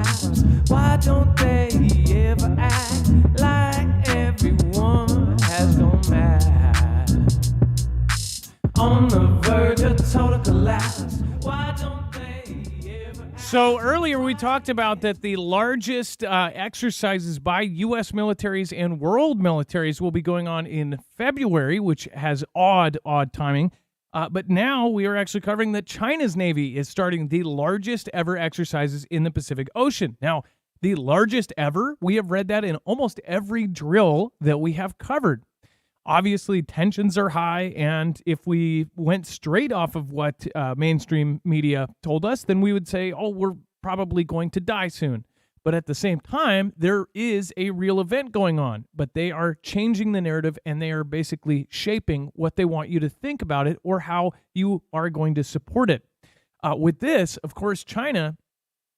lives. Why don't they ever act like everyone has gone mad? On the verge of total collapse. Why don't they ever act? So earlier we talked about that the largest exercises by U.S. militaries and world militaries will be going on in February, which has odd timing. But now we are actually covering that China's Navy is starting the largest ever exercises in the Pacific Ocean. Now, the largest ever, we have read that in almost every drill that we have covered. Obviously, tensions are high, and if we went straight off of what mainstream media told us, then we would say, oh, we're probably going to die soon. But at the same time, there is a real event going on, but they are changing the narrative, and they are basically shaping what they want you to think about it or how you are going to support it. With this, of course, China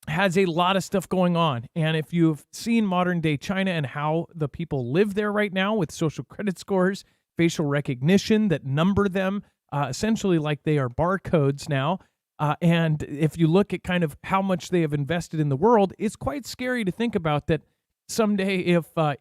has a lot of stuff going on. And if you've seen modern day China and how the people live there right now with social credit scores, facial recognition that number them essentially like they are barcodes now. And if you look at kind of how much they have invested in the world, it's quite scary to think about that someday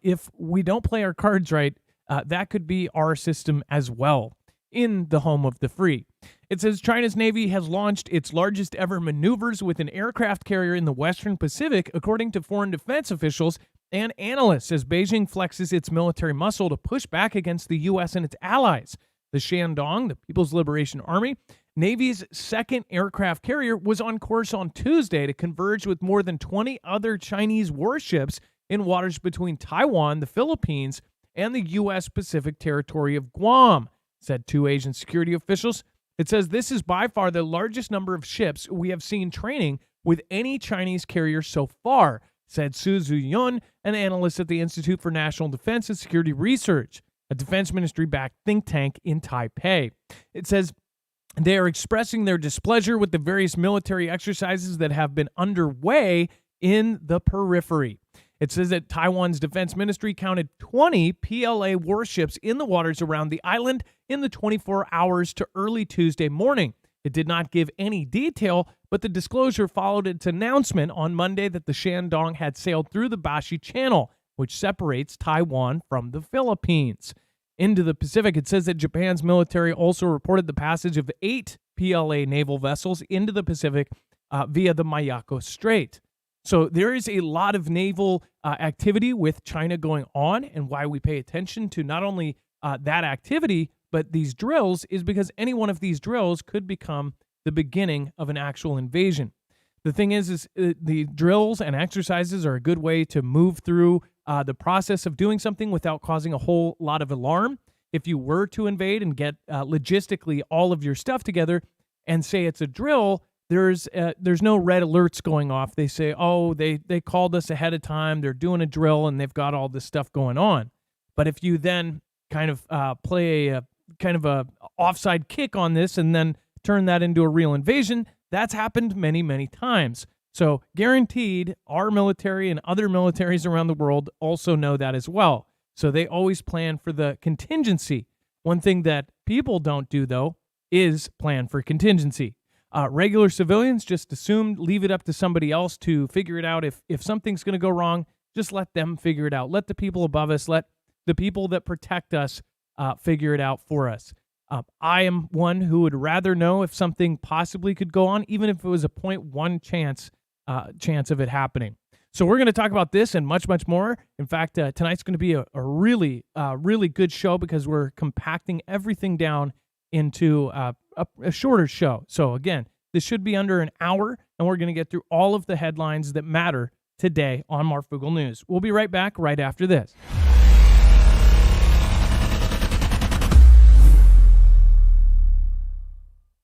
if we don't play our cards right, that could be our system as well in the home of the free. It says China's Navy has launched its largest ever maneuvers with an aircraft carrier in the Western Pacific, according to foreign defense officials and analysts, as Beijing flexes its military muscle to push back against the U.S. and its allies. The Shandong, the People's Liberation Army, Navy's second aircraft carrier, was on course on Tuesday to converge with more than 20 other Chinese warships in waters between Taiwan, the Philippines, and the U.S. Pacific territory of Guam, said two Asian security officials. It says this is by far the largest number of ships we have seen training with any Chinese carrier so far, said Su Zuyun, an analyst at the Institute for National Defense and Security Research, a defense ministry-backed think tank in Taipei. It says they are expressing their displeasure with the various military exercises that have been underway in the periphery. It says that Taiwan's defense ministry counted 20 PLA warships in the waters around the island in the 24 hours to early Tuesday morning. It did not give any detail, but the disclosure followed its announcement on Monday that the Shandong had sailed through the Bashi Channel, which separates Taiwan from the Philippines. Into the Pacific, it says that Japan's military also reported the passage of 8 PLA naval vessels into the Pacific via the Wagner Strait. So there is a lot of naval activity with China going on, and why we pay attention to not only that activity, but these drills is because any one of these drills could become the beginning of an actual invasion. The thing is the drills and exercises are a good way to move through the process of doing something without causing a whole lot of alarm. If you were to invade and get logistically all of your stuff together and say it's a drill, there's no red alerts going off. They say, oh, they called us ahead of time. They're doing a drill and they've got all this stuff going on. But if you then kind of play a kind of a offside kick on this and then turn that into a real invasion, that's happened many, many times. So guaranteed, our military and other militaries around the world also know that as well. So they always plan for the contingency. One thing that people don't do, though, is plan for contingency. Regular civilians just leave it up to somebody else to figure it out. If something's going to go wrong, just let them figure it out. Let the people above us, let the people that protect us figure it out for us. I am one who would rather know if something possibly could go on, even if it was a 0.1 chance of it happening. So we're going to talk about this and much, much more. In fact, tonight's going to be a really good show because we're compacting everything down into a shorter show. So again, this should be under an hour, and we're going to get through all of the headlines that matter today on Marfoogle News. We'll be right back right after this.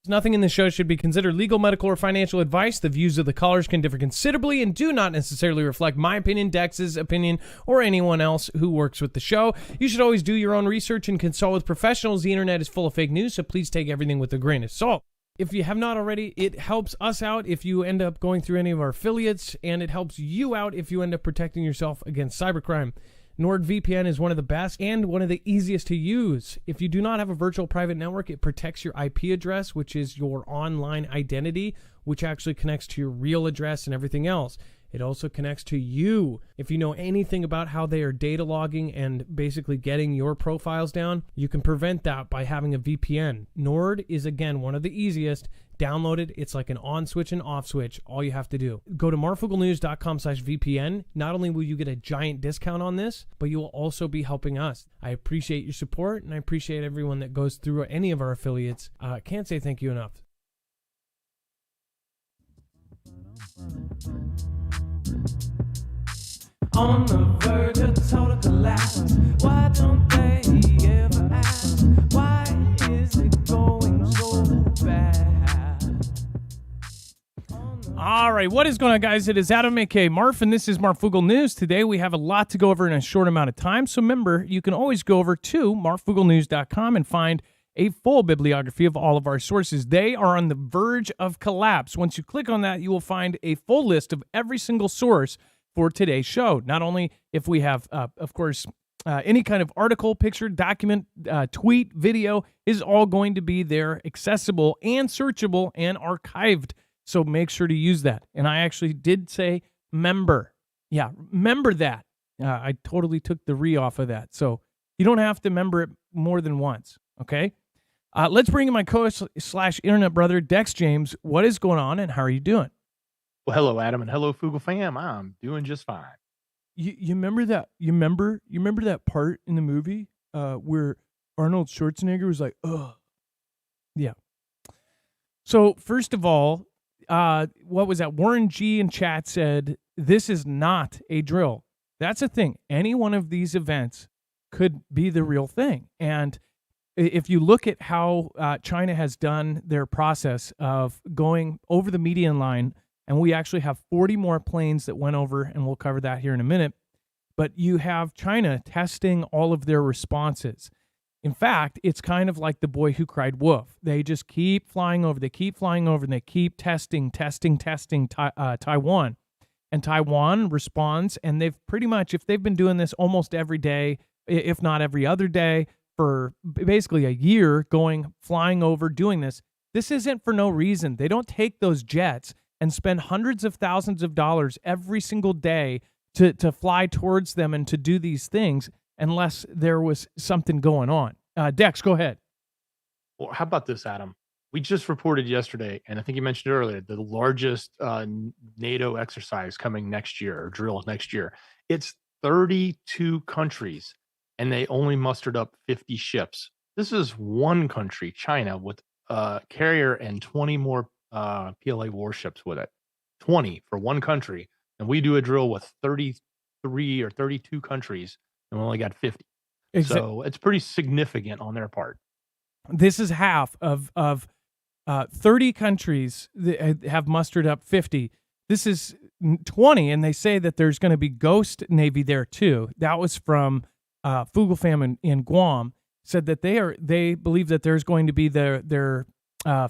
Nothing in this show should be considered legal, medical, or financial advice. The views of the callers can differ considerably and do not necessarily reflect my opinion, Dex's opinion, or anyone else who works with the show. You should always do your own research and consult with professionals. The internet is full of fake news, so please take everything with a grain of salt. If you have not already, it helps us out if you end up going through any of our affiliates, and it helps you out if you end up protecting yourself against cybercrime. NordVPN is one of the best and one of the easiest to use. If you do not have a virtual private network, it protects your IP address, which is your online identity, which actually connects to your real address and everything else. It also connects to you. If you know anything about how they are data logging and basically getting your profiles down, you can prevent that by having a VPN. Nord is, again, one of the easiest. Download it. It's like an on switch and off switch. All you have to do. Go to marfooglenews.com/VPN. Not only will you get a giant discount on this, but you will also be helping us. I appreciate your support, and I appreciate everyone that goes through any of our affiliates. Can't say thank you enough. On the verge of total collapse. Why don't they ever ask? Why is it going so bad? All right, what is going on, guys? It is Adam, aka Marf, and this is Marfoogle News. Today we have a lot to go over in a short amount of time, so remember, you can always go over to marfooglenews.com and find a full bibliography of all of our sources. They are on the verge of collapse. Once you click on that, you will find a full list of every single source for today's show. Not only if we have, of course, any kind of article, picture, document, tweet, video is all going to be there, accessible and searchable and archived. So make sure to use that. And I actually did say member. Yeah, member that. I totally took the re off of that. So you don't have to member it more than once. Okay. Let's bring in my co-host/internet brother, Dex James. What is going on and how are you doing? Well, hello, Adam, and hello, Foogle fam. I'm doing just fine. You remember that? You remember that part in the movie where Arnold Schwarzenegger was like, "Ugh." Yeah. So first of all, what was that? Warren G in chat said this is not a drill. That's a thing. Any one of these events could be the real thing, and if you look at how China has done their process of going over the median line, and we actually have 40 more planes that went over, and we'll cover that here in a minute, but you have China testing all of their responses. In fact, it's kind of like the boy who cried wolf. They just keep flying over, and they keep testing Taiwan. And Taiwan responds, and they've pretty much, if they've been doing this almost every day, if not every other day, for basically a year, flying over, doing this isn't for no reason. They don't take those jets and spend hundreds of thousands of dollars every single day to fly towards them and to do these things unless there was something going on. Dex, go ahead. Well, how about this, Adam? We just reported yesterday, and I think you mentioned earlier, the largest NATO exercise coming next year, or drill next year. It's 32 countries, and they only mustered up 50 ships. This is one country, China, with a carrier and 20 more PLA warships with it. 20 for one country. And we do a drill with 33 or 32 countries, and we only got 50. So it's pretty significant on their part. This is half of 30 countries that have mustered up 50. This is 20, and they say that there's going to be Ghost Navy there too. That was from Foogle Fam in Guam, said that they believe that there's going to be their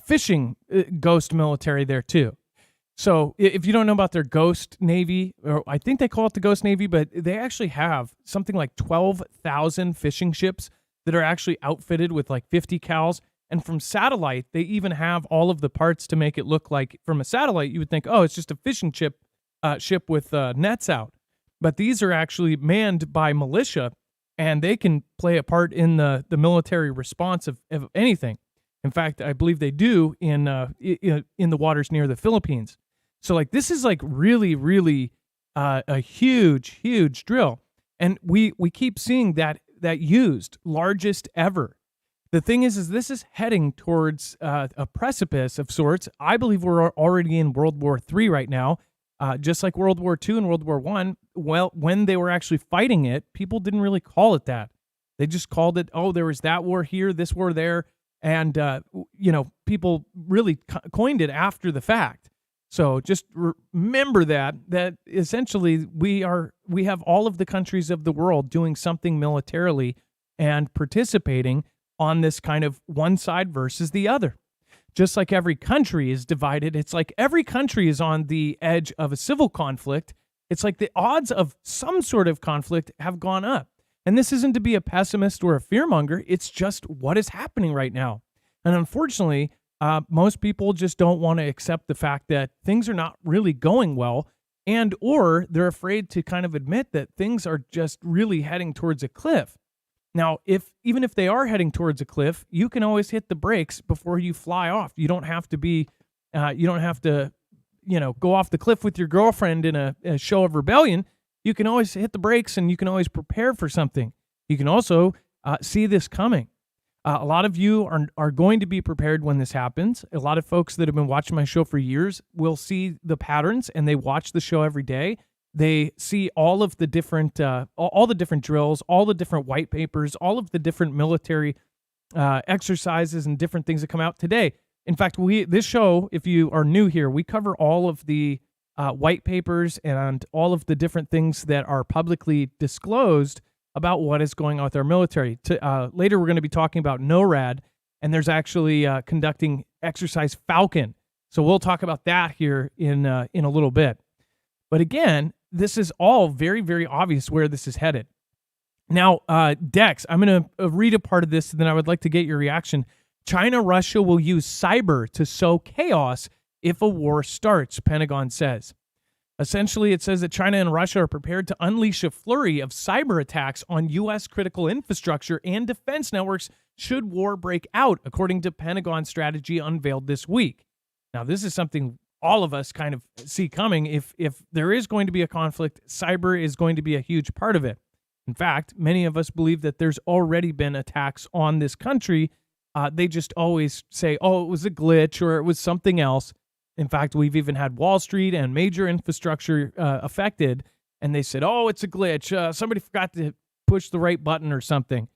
fishing ghost military there too. So if you don't know about their Ghost Navy, or I think they call it the Ghost Navy, but they actually have something like 12,000 fishing ships that are actually outfitted with like 50 cals. And from satellite, they even have all of the parts to make it look like, from a satellite, you would think, oh, it's just a fishing ship with nets out. But these are actually manned by militia, and they can play a part in the military response of anything. In fact, I believe they do in the waters near the Philippines. So like this is like really, really a huge drill, and we keep seeing that used, largest ever. The thing is this is heading towards a precipice of sorts. I believe we're already in World War III right now, just like World War II and World War I. Well, when they were actually fighting it, people didn't really call it that. They just called it, oh, there was that war here, this war there. And, people really coined it after the fact. So just remember that essentially we have all of the countries of the world doing something militarily and participating on this kind of one side versus the other. Just like every country is divided, it's like every country is on the edge of a civil conflict. It's like the odds of some sort of conflict have gone up. And this isn't to be a pessimist or a fearmonger. It's just what is happening right now. And unfortunately, most people just don't want to accept the fact that things are not really going well. and or they're afraid to kind of admit that things are just really heading towards a cliff. Now, even if they are heading towards a cliff, you can always hit the brakes before you fly off. You don't have to go off the cliff with your girlfriend in a show of rebellion. You can always hit the brakes, and you can always prepare for something. You can also see this coming. A lot of you are going to be prepared when this happens. A lot of folks that have been watching my show for years will see the patterns, and they watch the show every day. They see all of the different all the different drills, all the different white papers, all of the different military exercises and different things that come out today. In fact, this show, if you are new here, we cover all of the white papers and all of the different things that are publicly disclosed about what is going on with our military. Later, we're going to be talking about NORAD, and there's actually conducting Exercise Falcon. So we'll talk about that here in a little bit. But again, this is all very, very obvious where this is headed. Now, Dex, I'm going to read a part of this, and then I would like to get your reaction. China, Russia will use cyber to sow chaos if a war starts, Pentagon says. Essentially, it says that China and Russia are prepared to unleash a flurry of cyber attacks on U.S. critical infrastructure and defense networks should war break out, according to Pentagon strategy unveiled this week. Now, this is something all of us kind of see coming. If there is going to be a conflict, cyber is going to be a huge part of it. In fact, many of us believe that there's already been attacks on this country. They just always say, oh, it was a glitch or it was something else. In fact, we've even had Wall Street and major infrastructure affected, and they said, oh, it's a glitch. Somebody forgot to push the right button or something.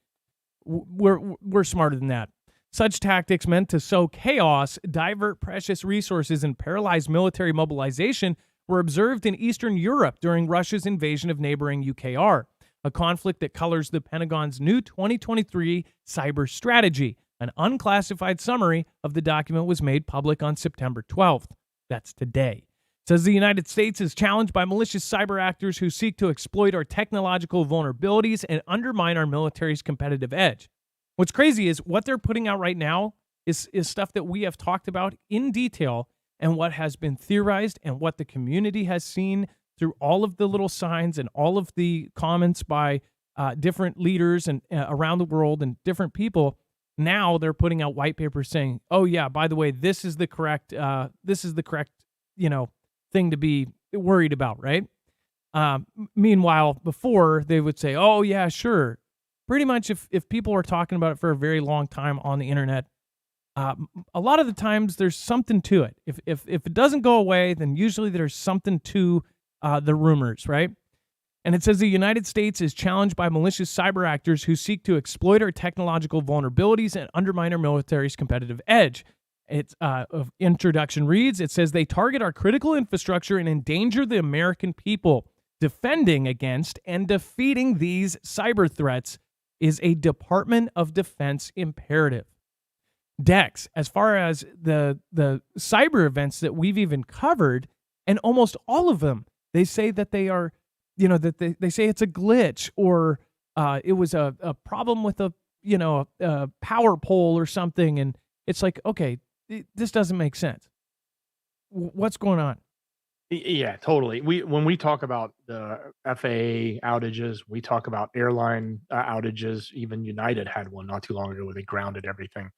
We're smarter than that. Such tactics meant to sow chaos, divert precious resources, and paralyze military mobilization were observed in Eastern Europe during Russia's invasion of neighboring UKR, a conflict that colors the Pentagon's new 2023 cyber strategy. An unclassified summary of the document was made public on September 12th. That's today. It says the United States is challenged by malicious cyber actors who seek to exploit our technological vulnerabilities and undermine our military's competitive edge. What's crazy is what they're putting out right now is stuff that we have talked about in detail and what has been theorized and what the community has seen through all of the little signs and all of the comments by different leaders and around the world and different people. Now they're putting out white papers saying, "Oh yeah, by the way, this is the correct thing to be worried about," right? Meanwhile, before they would say, "Oh yeah, sure." Pretty much, if people are talking about it for a very long time on the internet, a lot of the times there's something to it. If it doesn't go away, then usually there's something to the rumors, right? And it says the United States is challenged by malicious cyber actors who seek to exploit our technological vulnerabilities and undermine our military's competitive edge. Its introduction reads, it says they target our critical infrastructure and endanger the American people. Defending against and defeating these cyber threats is a Department of Defense imperative. Dex, as far as the cyber events that we've even covered, and almost all of them, they say that they are, that they say it's a glitch or it was a problem with a power pole or something. And it's like, okay, this doesn't make sense. What's going on? Yeah, totally. When we talk about the FAA outages, we talk about airline outages. Even United had one not too long ago where they grounded everything.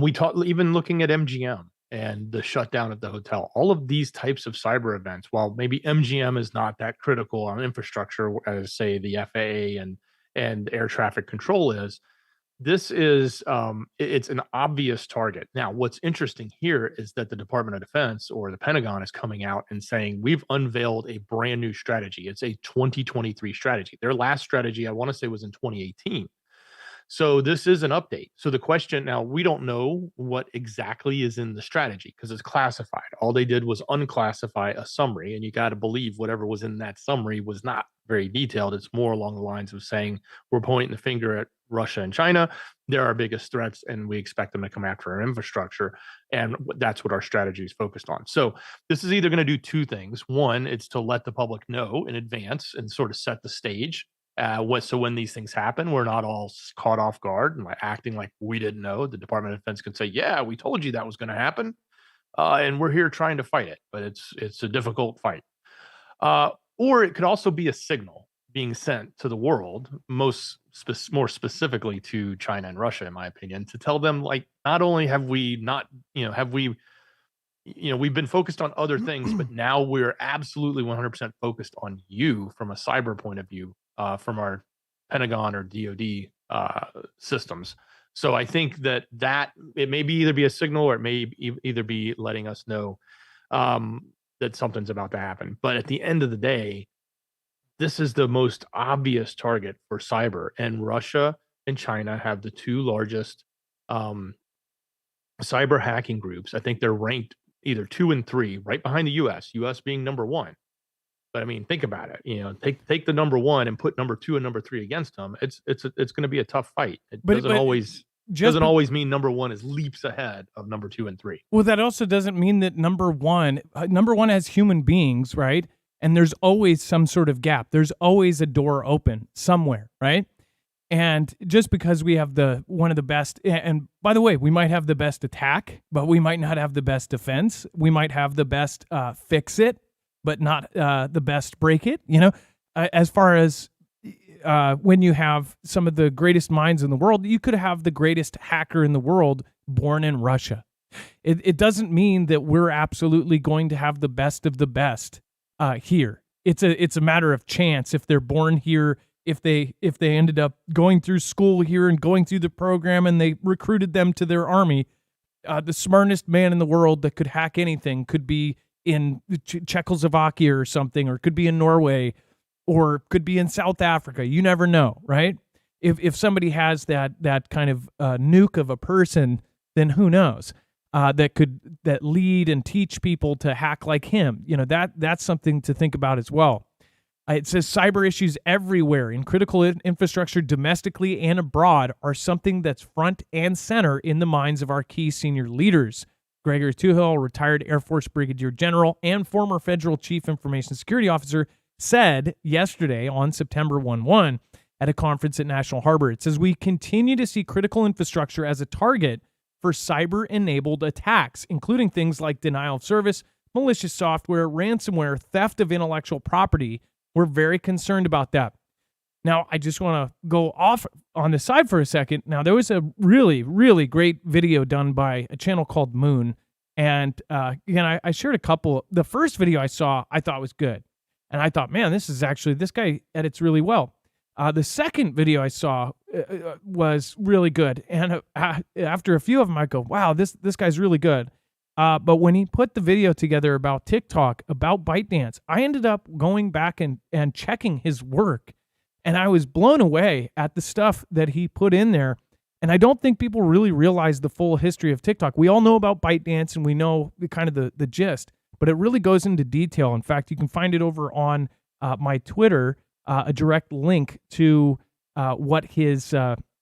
We talk even looking at MGM and the shutdown of the hotel. All of these types of cyber events, while maybe MGM is not that critical on infrastructure as say the FAA and air traffic control is, this is it's an obvious target. Now, what's interesting here is that the Department of Defense or the Pentagon is coming out and saying we've unveiled a brand new strategy. It's a 2023 strategy. Their last strategy, I want to say, was in 2018. So this is an update. So the question now, we don't know what exactly is in the strategy because it's classified. All they did was unclassify a summary, and you got to believe whatever was in that summary was not very detailed. It's more along the lines of saying we're pointing the finger at Russia and China. They're our biggest threats, and we expect them to come after our infrastructure. And that's what our strategy is focused on. So this is either going to do two things. One, it's to let the public know in advance and sort of set the stage. So when these things happen, we're not all caught off guard and acting like we didn't know. The Department of Defense could say, "Yeah, we told you that was going to happen, and we're here trying to fight it." But it's a difficult fight. Or it could also be a signal being sent to the world, more specifically to China and Russia, in my opinion, to tell them, like, not only have we not, have we, we've been focused on other things, but now we're absolutely 100% focused on you from a cyber point of view, from our Pentagon or DoD systems. So I think that it may either be a signal, or it may either be letting us know that something's about to happen. But at the end of the day, this is the most obvious target for cyber, and Russia and China have the two largest cyber hacking groups. I think they're ranked either 2 and 3, right behind the US being number 1. But I mean, think about it. Take the number 1 and put number 2 and number 3 against them. It's going to be a tough fight. It doesn't always mean number 1 is leaps ahead of number 2 and 3. Well, that also doesn't mean that number one has human beings, right? And there's always some sort of gap. There's always a door open somewhere, right? And just because we have one of the best, and by the way, we might have the best attack, but we might not have the best defense. We might have the best fix it, but not the best break it. As far as when you have some of the greatest minds in the world, you could have the greatest hacker in the world born in Russia. It doesn't mean that we're absolutely going to have the best of the best here. It's a matter of chance if they're born here, if they ended up going through school here and going through the program and they recruited them to their army. The smartest man in the world that could hack anything could be in Czechoslovakia or something, or could be in Norway, or could be in South Africa. You never know, right? If somebody has that kind of nuke of a person, then who knows? That lead and teach people to hack like him. That's something to think about as well. It says cyber issues everywhere in critical infrastructure, domestically and abroad, are something that's front and center in the minds of our key senior leaders. Gregory Tuhill, retired Air Force Brigadier General and former Federal Chief Information Security Officer, said yesterday on September 1 at a conference at National Harbor. It says, we continue to see critical infrastructure as a target for cyber-enabled attacks, including things like denial of service, malicious software, ransomware, theft of intellectual property. We're very concerned about that. Now, I just want to go off on the side for a second. Now, there was a really, really great video done by a channel called Moon. And again, I shared a couple. The first video I saw, I thought was good. And I thought, man, this guy edits really well. The second video I saw was really good. And after a few of them, I go, wow, this guy's really good. But when he put the video together about TikTok, about ByteDance, I ended up going back and checking his work. And I was blown away at the stuff that he put in there. And I don't think people really realize the full history of TikTok. We all know about ByteDance and we know the gist, but it really goes into detail. In fact, you can find it over on my Twitter, a direct link to what his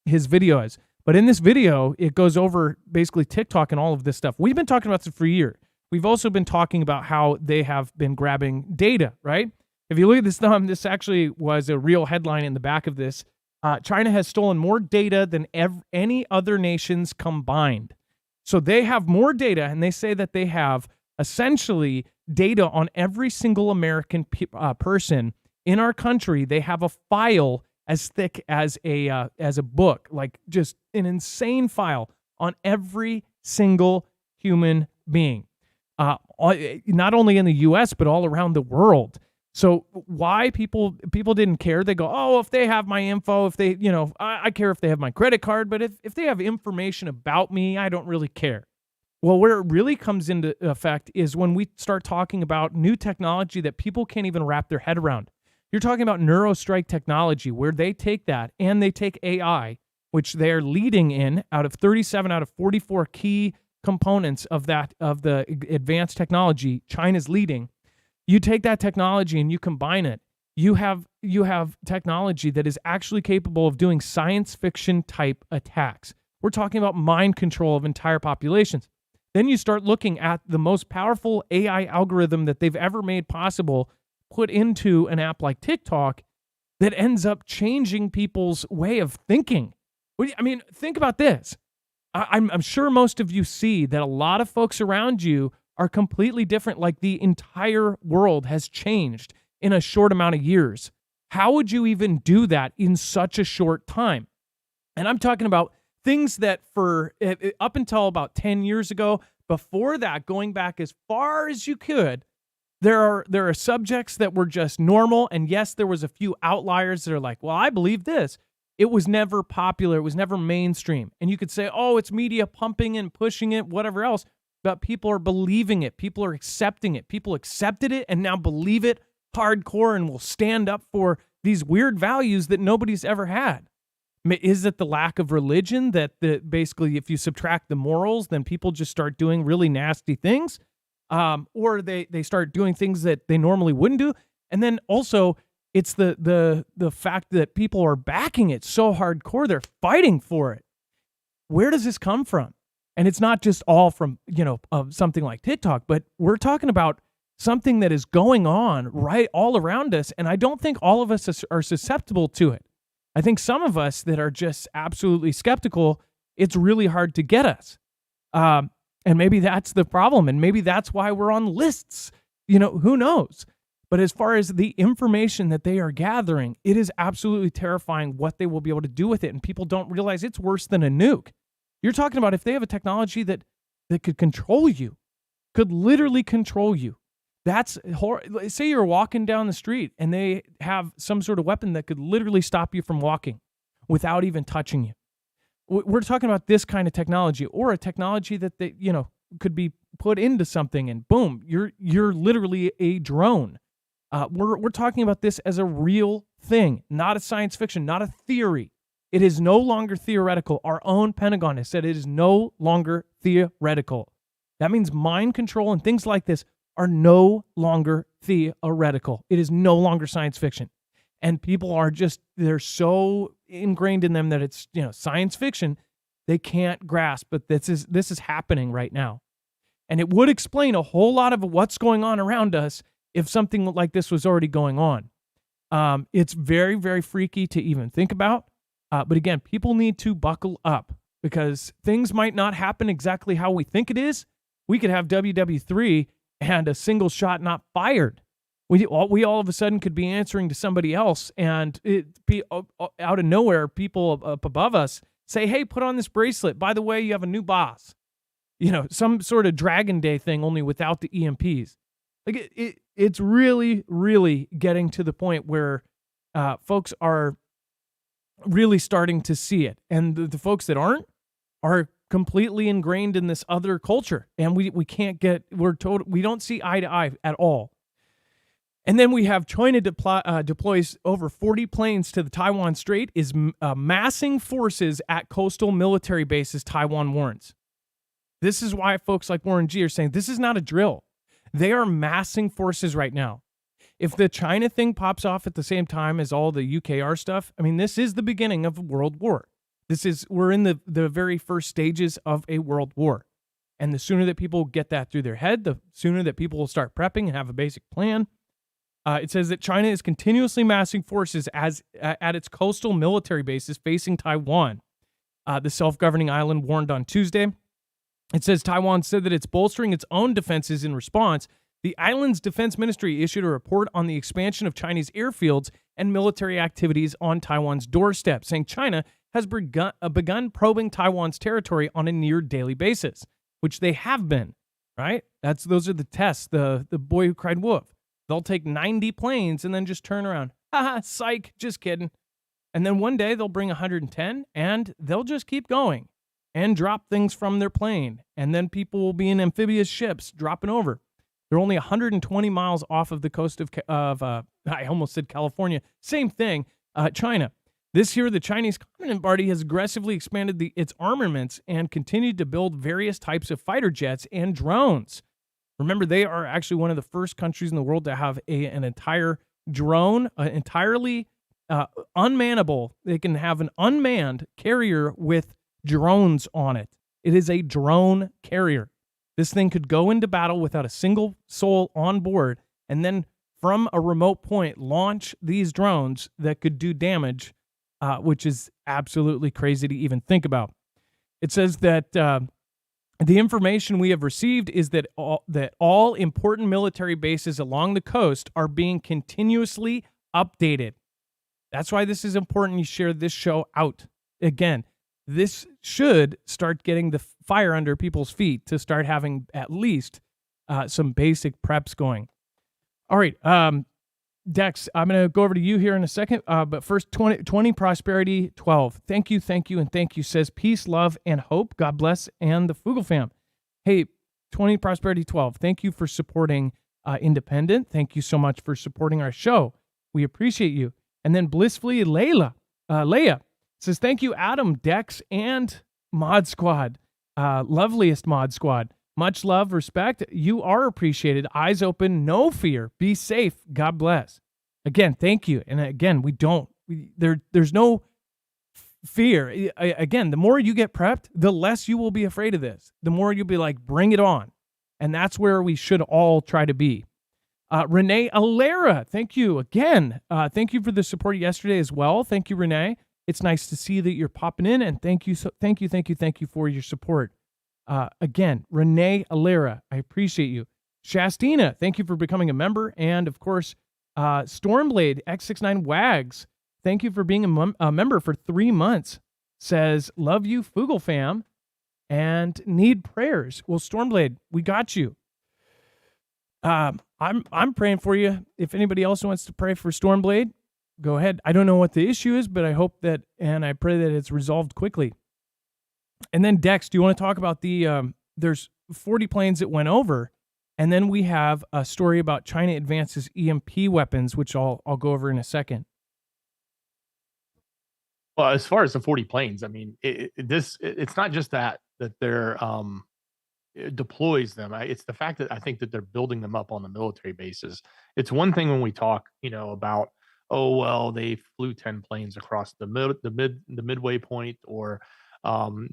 video is. But in this video, it goes over basically TikTok and all of this stuff. We've been talking about this for a year. We've also been talking about how they have been grabbing data, right? If you look at this this actually was a real headline in the back of this. China has stolen more data than any other nations combined. So they have more data, and they say that they have essentially data on every single American person in our country. They have a file as thick as a book, like just an insane file on every single human being, not only in the U.S., but all around the world. So why people didn't care? They go, oh, if they have my info, if they, I care if they have my credit card, but if they have information about me, I don't really care. Well, where it really comes into effect is when we start talking about new technology that people can't even wrap their head around. You're talking about neurostrike technology, where they take that and they take AI, which they're leading in out of 37 out of 44 key components of the advanced technology. China's leading. You take that technology and you combine it. You have technology that is actually capable of doing science fiction type attacks. We're talking about mind control of entire populations. Then you start looking at the most powerful AI algorithm that they've ever made possible, put into an app like TikTok, that ends up changing people's way of thinking. I mean, think about this. I'm sure most of you see that a lot of folks around you are completely different. Like the entire world has changed in a short amount of years. How would you even do that in such a short time? And I'm talking about things that for up until about 10 years ago, before that, going back as far as you could, there are subjects that were just normal. And yes, there was a few outliers that are like, well, I believe this. It was never popular. It was never mainstream. And you could say, oh, it's media pumping and pushing it, whatever else. But people are believing it. People are accepting it. People accepted it and now believe it hardcore and will stand up for these weird values that nobody's ever had. Is it the lack of religion that basically if you subtract the morals, then people just start doing really nasty things? Or they start doing things that they normally wouldn't do? And then also it's the fact that people are backing it so hardcore, they're fighting for it. Where does this come from? And it's not just all from, something like TikTok, but we're talking about something that is going on right all around us. And I don't think all of us are susceptible to it. I think some of us that are just absolutely skeptical, it's really hard to get us. And maybe that's the problem. And maybe that's why we're on lists. Who knows? But as far as the information that they are gathering, it is absolutely terrifying what they will be able to do with it. And people don't realize it's worse than a nuke. You're talking about if they have a technology that could control you, could literally control you. That's horrible. Say you're walking down the street and they have some sort of weapon that could literally stop you from walking without even touching you. We're talking about this kind of technology, or a technology that they, could be put into something and boom, you're literally a drone. We're talking about this as a real thing, not a science fiction, not a theory. It is no longer theoretical. Our own Pentagon has said it is no longer theoretical. That means mind control and things like this are no longer theoretical. It is no longer science fiction. And people are they're so ingrained in them that it's, science fiction. They can't grasp, but this is happening right now. And it would explain a whole lot of what's going on around us if something like this was already going on. It's very, very freaky to even think about. But again, people need to buckle up because things might not happen exactly how we think it is. We could have WW3 and a single shot not fired. We all of a sudden could be answering to somebody else, and it be out of nowhere, people up above us say, hey, put on this bracelet. By the way, you have a new boss. Some sort of Dragon Day thing, only without the EMPs. Like it's really, really getting to the point where folks are really starting to see it. And the folks that aren't are completely ingrained in this other culture. And we don't see eye to eye at all. And then we have China deploys over 40 planes to the Taiwan Strait, is massing forces at coastal military bases, Taiwan warns. This is why folks like Warren G are saying this is not a drill. They are massing forces right now. If the China thing pops off at the same time as all the UKR stuff, this is the beginning of a world war. We're in the very first stages of a world war. And the sooner that people get that through their head, the sooner that people will start prepping and have a basic plan. It says that China is continuously massing forces at its coastal military bases facing Taiwan. The self-governing island warned on Tuesday. It says Taiwan said that it's bolstering its own defenses in response. The island's defense ministry issued a report on the expansion of Chinese airfields and military activities on Taiwan's doorstep, saying China has begun probing Taiwan's territory on a near daily basis, which they have been, right? Those are the tests, the boy who cried wolf. They'll take 90 planes and then just turn around. Haha, psych, just kidding. And then one day they'll bring 110 and they'll just keep going and drop things from their plane. And then people will be in amphibious ships dropping over. They're only 120 miles off of the coast of I almost said California. Same thing, China. This year, the Chinese Communist Party has aggressively expanded its armaments and continued to build various types of fighter jets and drones. Remember, they are actually one of the first countries in the world to have an entire drone, entirely unmannable. They can have an unmanned carrier with drones on it. It is a drone carrier. This thing could go into battle without a single soul on board, and then from a remote point, launch these drones that could do damage, which is absolutely crazy to even think about. It says that The information we have received is that all important military bases along the coast are being continuously updated. That's why this is important. You share this show out. Again, this should start getting the fire under people's feet to start having at least some basic preps going. All right, Dex, I'm going to go over to you here in a second. But first, 20 Prosperity 12. Thank you, and thank you. Says peace, love, and hope. God bless, and the Fugel fam. Hey, 20 Prosperity 12. Thank you for supporting Independent. Thank you so much for supporting our show. We appreciate you. And then Blissfully Leia says, thank you, Adam, Dex, and Mod Squad. Loveliest Mod Squad. Much love, respect. You are appreciated. Eyes open, no fear. Be safe. God bless. Again, thank you. And again, there's no fear. Again, the more you get prepped, the less you will be afraid of this. The more you'll be like, bring it on. And that's where we should all try to be. Renee Alera, thank you again. Thank you for the support yesterday as well. Thank you, Renee. It's nice to see that you're popping in, and thank you for your support. Again, Renee Alera, I appreciate you. Shastina, thank you for becoming a member. And of course, Stormblade X69 Wags, thank you for being a member for 3 months. Says, love you, Fugel fam, and need prayers. Well, Stormblade, we got you. I'm praying for you. If anybody else wants to pray for Stormblade, go ahead. I don't know what the issue is, but I hope that, and I pray that it's resolved quickly. And then Dex, do you want to talk about there's 40 planes that went over, and then we have a story about China advances EMP weapons, which I'll go over in a second. Well, as far as the 40 planes, I mean, it's not just that they're it deploys them. It's the fact that I think that they're building them up on the military bases. It's one thing when we talk, about, oh well, they flew 10 planes across the midway point, or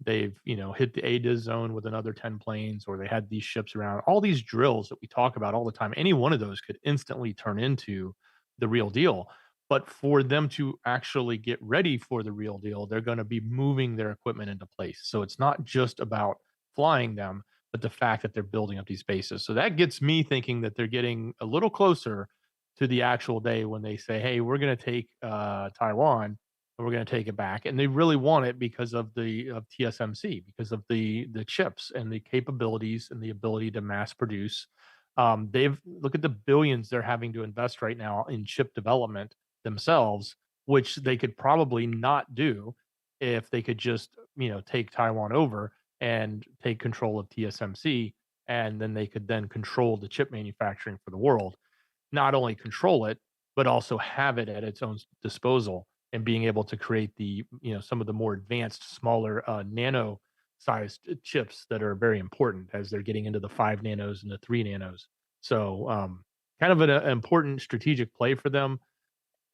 they've hit the ADIZ zone with another 10 planes, or they had these ships around. All these drills that we talk about all the time, any one of those could instantly turn into the real deal. But for them to actually get ready for the real deal, they're going to be moving their equipment into place. So it's not just about flying them, but the fact that they're building up these bases. So that gets me thinking that they're getting a little closer to the actual day when they say, hey, we're going to take Taiwan, and we're going to take it back. And they really want it because of TSMC, because of the chips and the capabilities and the ability to mass produce. Look at the billions they're having to invest right now in chip development themselves, which they could probably not do if they could just, take Taiwan over and take control of TSMC, and then they could then control the chip manufacturing for the world. Not only control it, but also have it at its own disposal, and being able to create some of the more advanced, smaller nano-sized chips that are very important as they're getting into the 5 nanos and the 3 nanos. So kind of an important strategic play for them.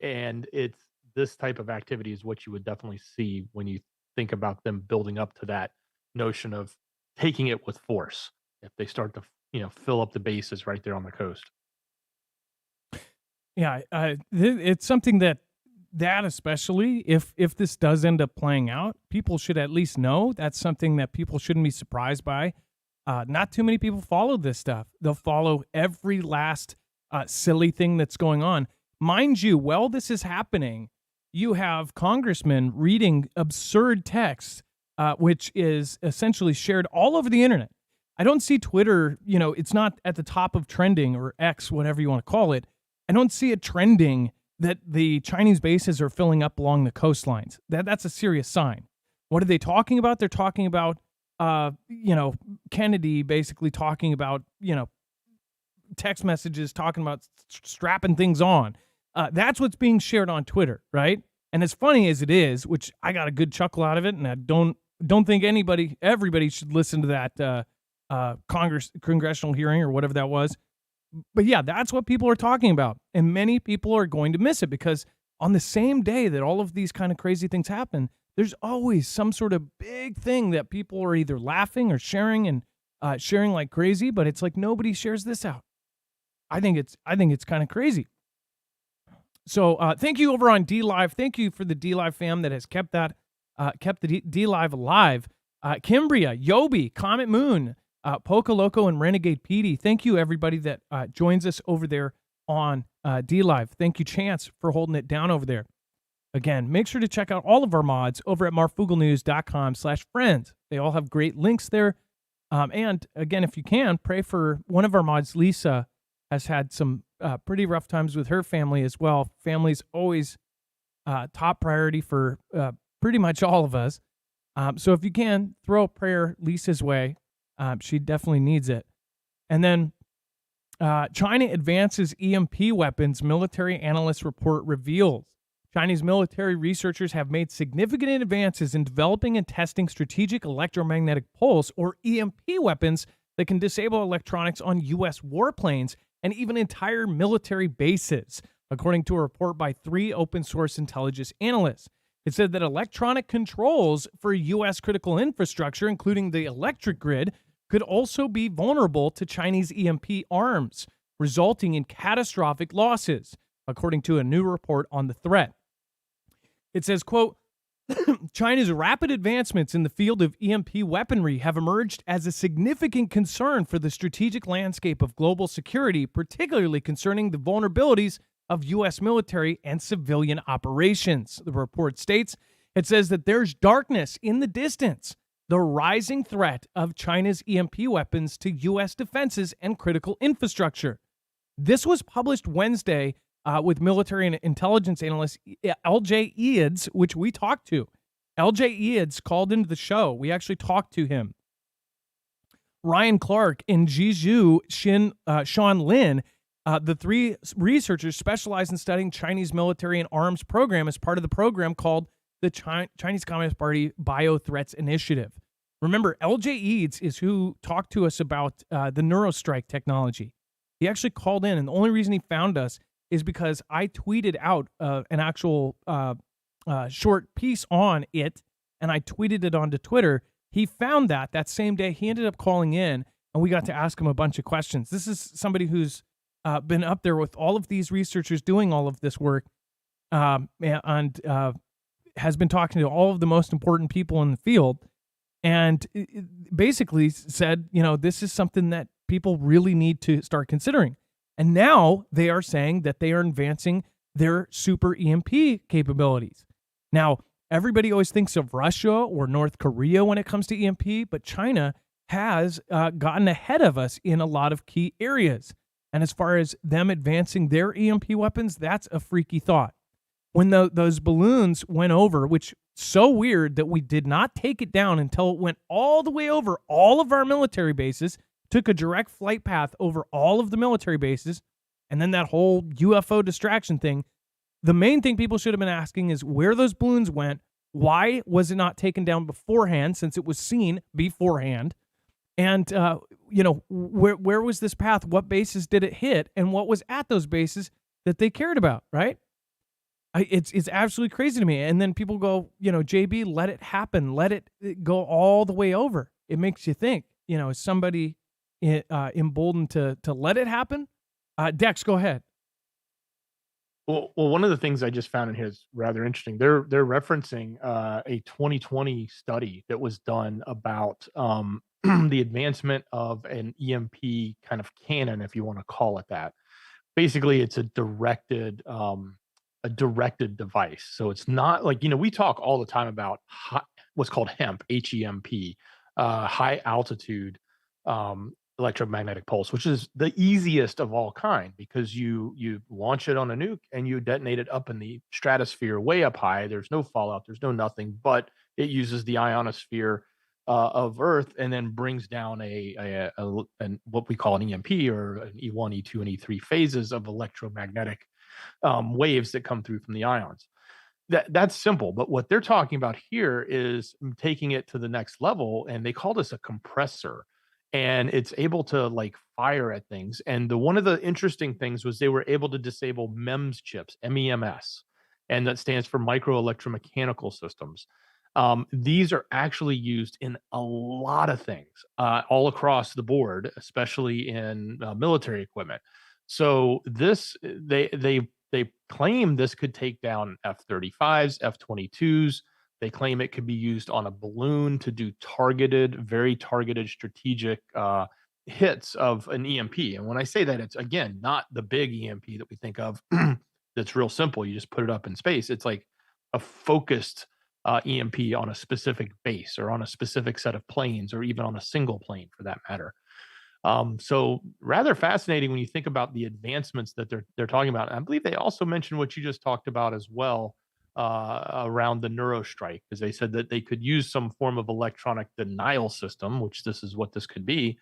And it's this type of activity is what you would definitely see when you think about them building up to that notion of taking it with force if they start to fill up the bases right there on the coast. Yeah, it's something that especially if this does end up playing out, people should at least know. That's something that people shouldn't be surprised by. Not too many people follow this stuff. They'll follow every last silly thing that's going on. Mind you, while this is happening, you have congressmen reading absurd texts, which is essentially shared all over the internet. I don't see Twitter, it's not at the top of trending, or X, whatever you want to call it. I don't see it trending that the Chinese bases are filling up along the coastlines. That's a serious sign. What are they talking about? They're talking about, Kennedy basically talking about, text messages talking about strapping things on. That's what's being shared on Twitter, right? And as funny as it is, which I got a good chuckle out of it, and I don't think everybody should listen to that congressional hearing or whatever that was. But yeah, that's what people are talking about. And many people are going to miss it because on the same day that all of these kind of crazy things happen, there's always some sort of big thing that people are either laughing or sharing and sharing like crazy, but it's like nobody shares this out. I think it's kind of crazy. So thank you over on D Live. Thank you for the D Live fam that has kept the D Live alive. Kimbria, Yobi, Comet Moon, Poca Loco, and Renegade PD. Thank you, everybody that joins us over there on DLive. Thank you, Chance, for holding it down over there. Again, make sure to check out all of our mods over at marfooglenews.com/friends. They all have great links there. And again, if you can, pray for one of our mods. Lisa has had some pretty rough times with her family as well. Family's always top priority for pretty much all of us. So if you can, throw a prayer Lisa's way. She definitely needs it. And then China advances EMP weapons, military analyst report reveals. Chinese military researchers have made significant advances in developing and testing strategic electromagnetic pulse, or EMP weapons, that can disable electronics on U.S. warplanes and even entire military bases, according to a report by 3 open-source intelligence analysts. It said that electronic controls for U.S. critical infrastructure, including the electric grid, could also be vulnerable to Chinese EMP arms, resulting in catastrophic losses, according to a new report on the threat. It says, quote, China's rapid advancements in the field of EMP weaponry have emerged as a significant concern for the strategic landscape of global security, particularly concerning the vulnerabilities of U.S. military and civilian operations. The report states, it says that there's darkness in the distance, the rising threat of China's EMP weapons to U.S. defenses and critical infrastructure. This was published Wednesday with military and intelligence analyst LJ Eads, which we talked to. LJ Eads called into the show. We actually talked to him. Ryan Clark and Jizhu Sean Lin, the 3 researchers specialize in studying Chinese military and arms program as part of the program called the Chinese Communist Party Biothreats Initiative. Remember, LJ Eads is who talked to us about the neurostrike technology. He actually called in, and the only reason he found us is because I tweeted out an actual short piece on it, and I tweeted it onto Twitter. He found that same day. He ended up calling in, and we got to ask him a bunch of questions. This is somebody who's been up there with all of these researchers doing all of this work, and has been talking to all of the most important people in the field, and basically said, this is something that people really need to start considering. And now they are saying that they are advancing their super EMP capabilities. Now, everybody always thinks of Russia or North Korea when it comes to EMP, but China has gotten ahead of us in a lot of key areas. And as far as them advancing their EMP weapons, that's a freaky thought. When those balloons went over, which so weird that we did not take it down until it went all the way over all of our military bases, took a direct flight path over all of the military bases, and then that whole UFO distraction thing. The main thing people should have been asking is where those balloons went. Why was it not taken down beforehand, since it was seen beforehand? And, where was this path? What bases did it hit? And what was at those bases that they cared about, right? It's absolutely crazy to me. And then people go, JB, let it happen. Let it go all the way over. It makes you think, is somebody emboldened to let it happen? Dex, go ahead. Well, one of the things I just found in here is rather interesting. They're referencing a 2020 study that was done about the advancement of an EMP kind of cannon, if you want to call it that. Basically, it's a directed device. So it's not like, we talk all the time about what's called HEMP, H-E-M-P, high altitude electromagnetic pulse, which is the easiest of all kind, because you launch it on a nuke and you detonate it up in the stratosphere way up high. There's no fallout, there's no nothing, but it uses the ionosphere of Earth and then brings down a what we call an EMP, or an E1, E2, and E3 phases of electromagnetic waves that come through from the ions. That's simple, but what they're talking about here is taking it to the next level, and they call this a compressor, and it's able to fire at things. And one of the interesting things was they were able to disable MEMS chips, MEMS, and that stands for micro electromechanical systems. These are actually used in a lot of things all across the board, especially in military equipment. So this, they claim this could take down F-35s, F-22s. They claim it could be used on a balloon to do very targeted strategic hits of an EMP. And when I say that, it's again not the big EMP that we think of that's real simple. You just put it up in space. It's like a focused EMP on a specific base or on a specific set of planes or even on a single plane for that matter. So rather fascinating when you think about the advancements that they're talking about. And I believe they also mentioned what you just talked about as well around the neurostrike, because they said that they could use some form of electronic denial system, which this is what this could be,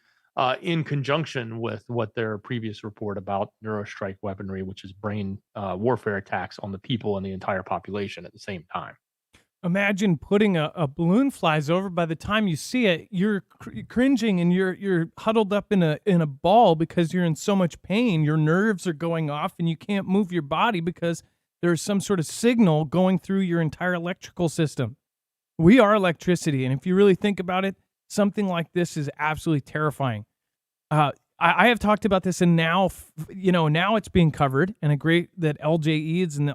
in conjunction with what their previous report about neurostrike weaponry, which is brain warfare attacks on the people and the entire population at the same time. Imagine putting a balloon flies over. By the time you see it, you're cringing and you're huddled up in a ball because you're in so much pain. Your nerves are going off and you can't move your body because there's some sort of signal going through your entire electrical system. We are electricity, and if you really think about it, something like this is absolutely terrifying. I have talked about this, and now it's being covered, and great that LJ Eads and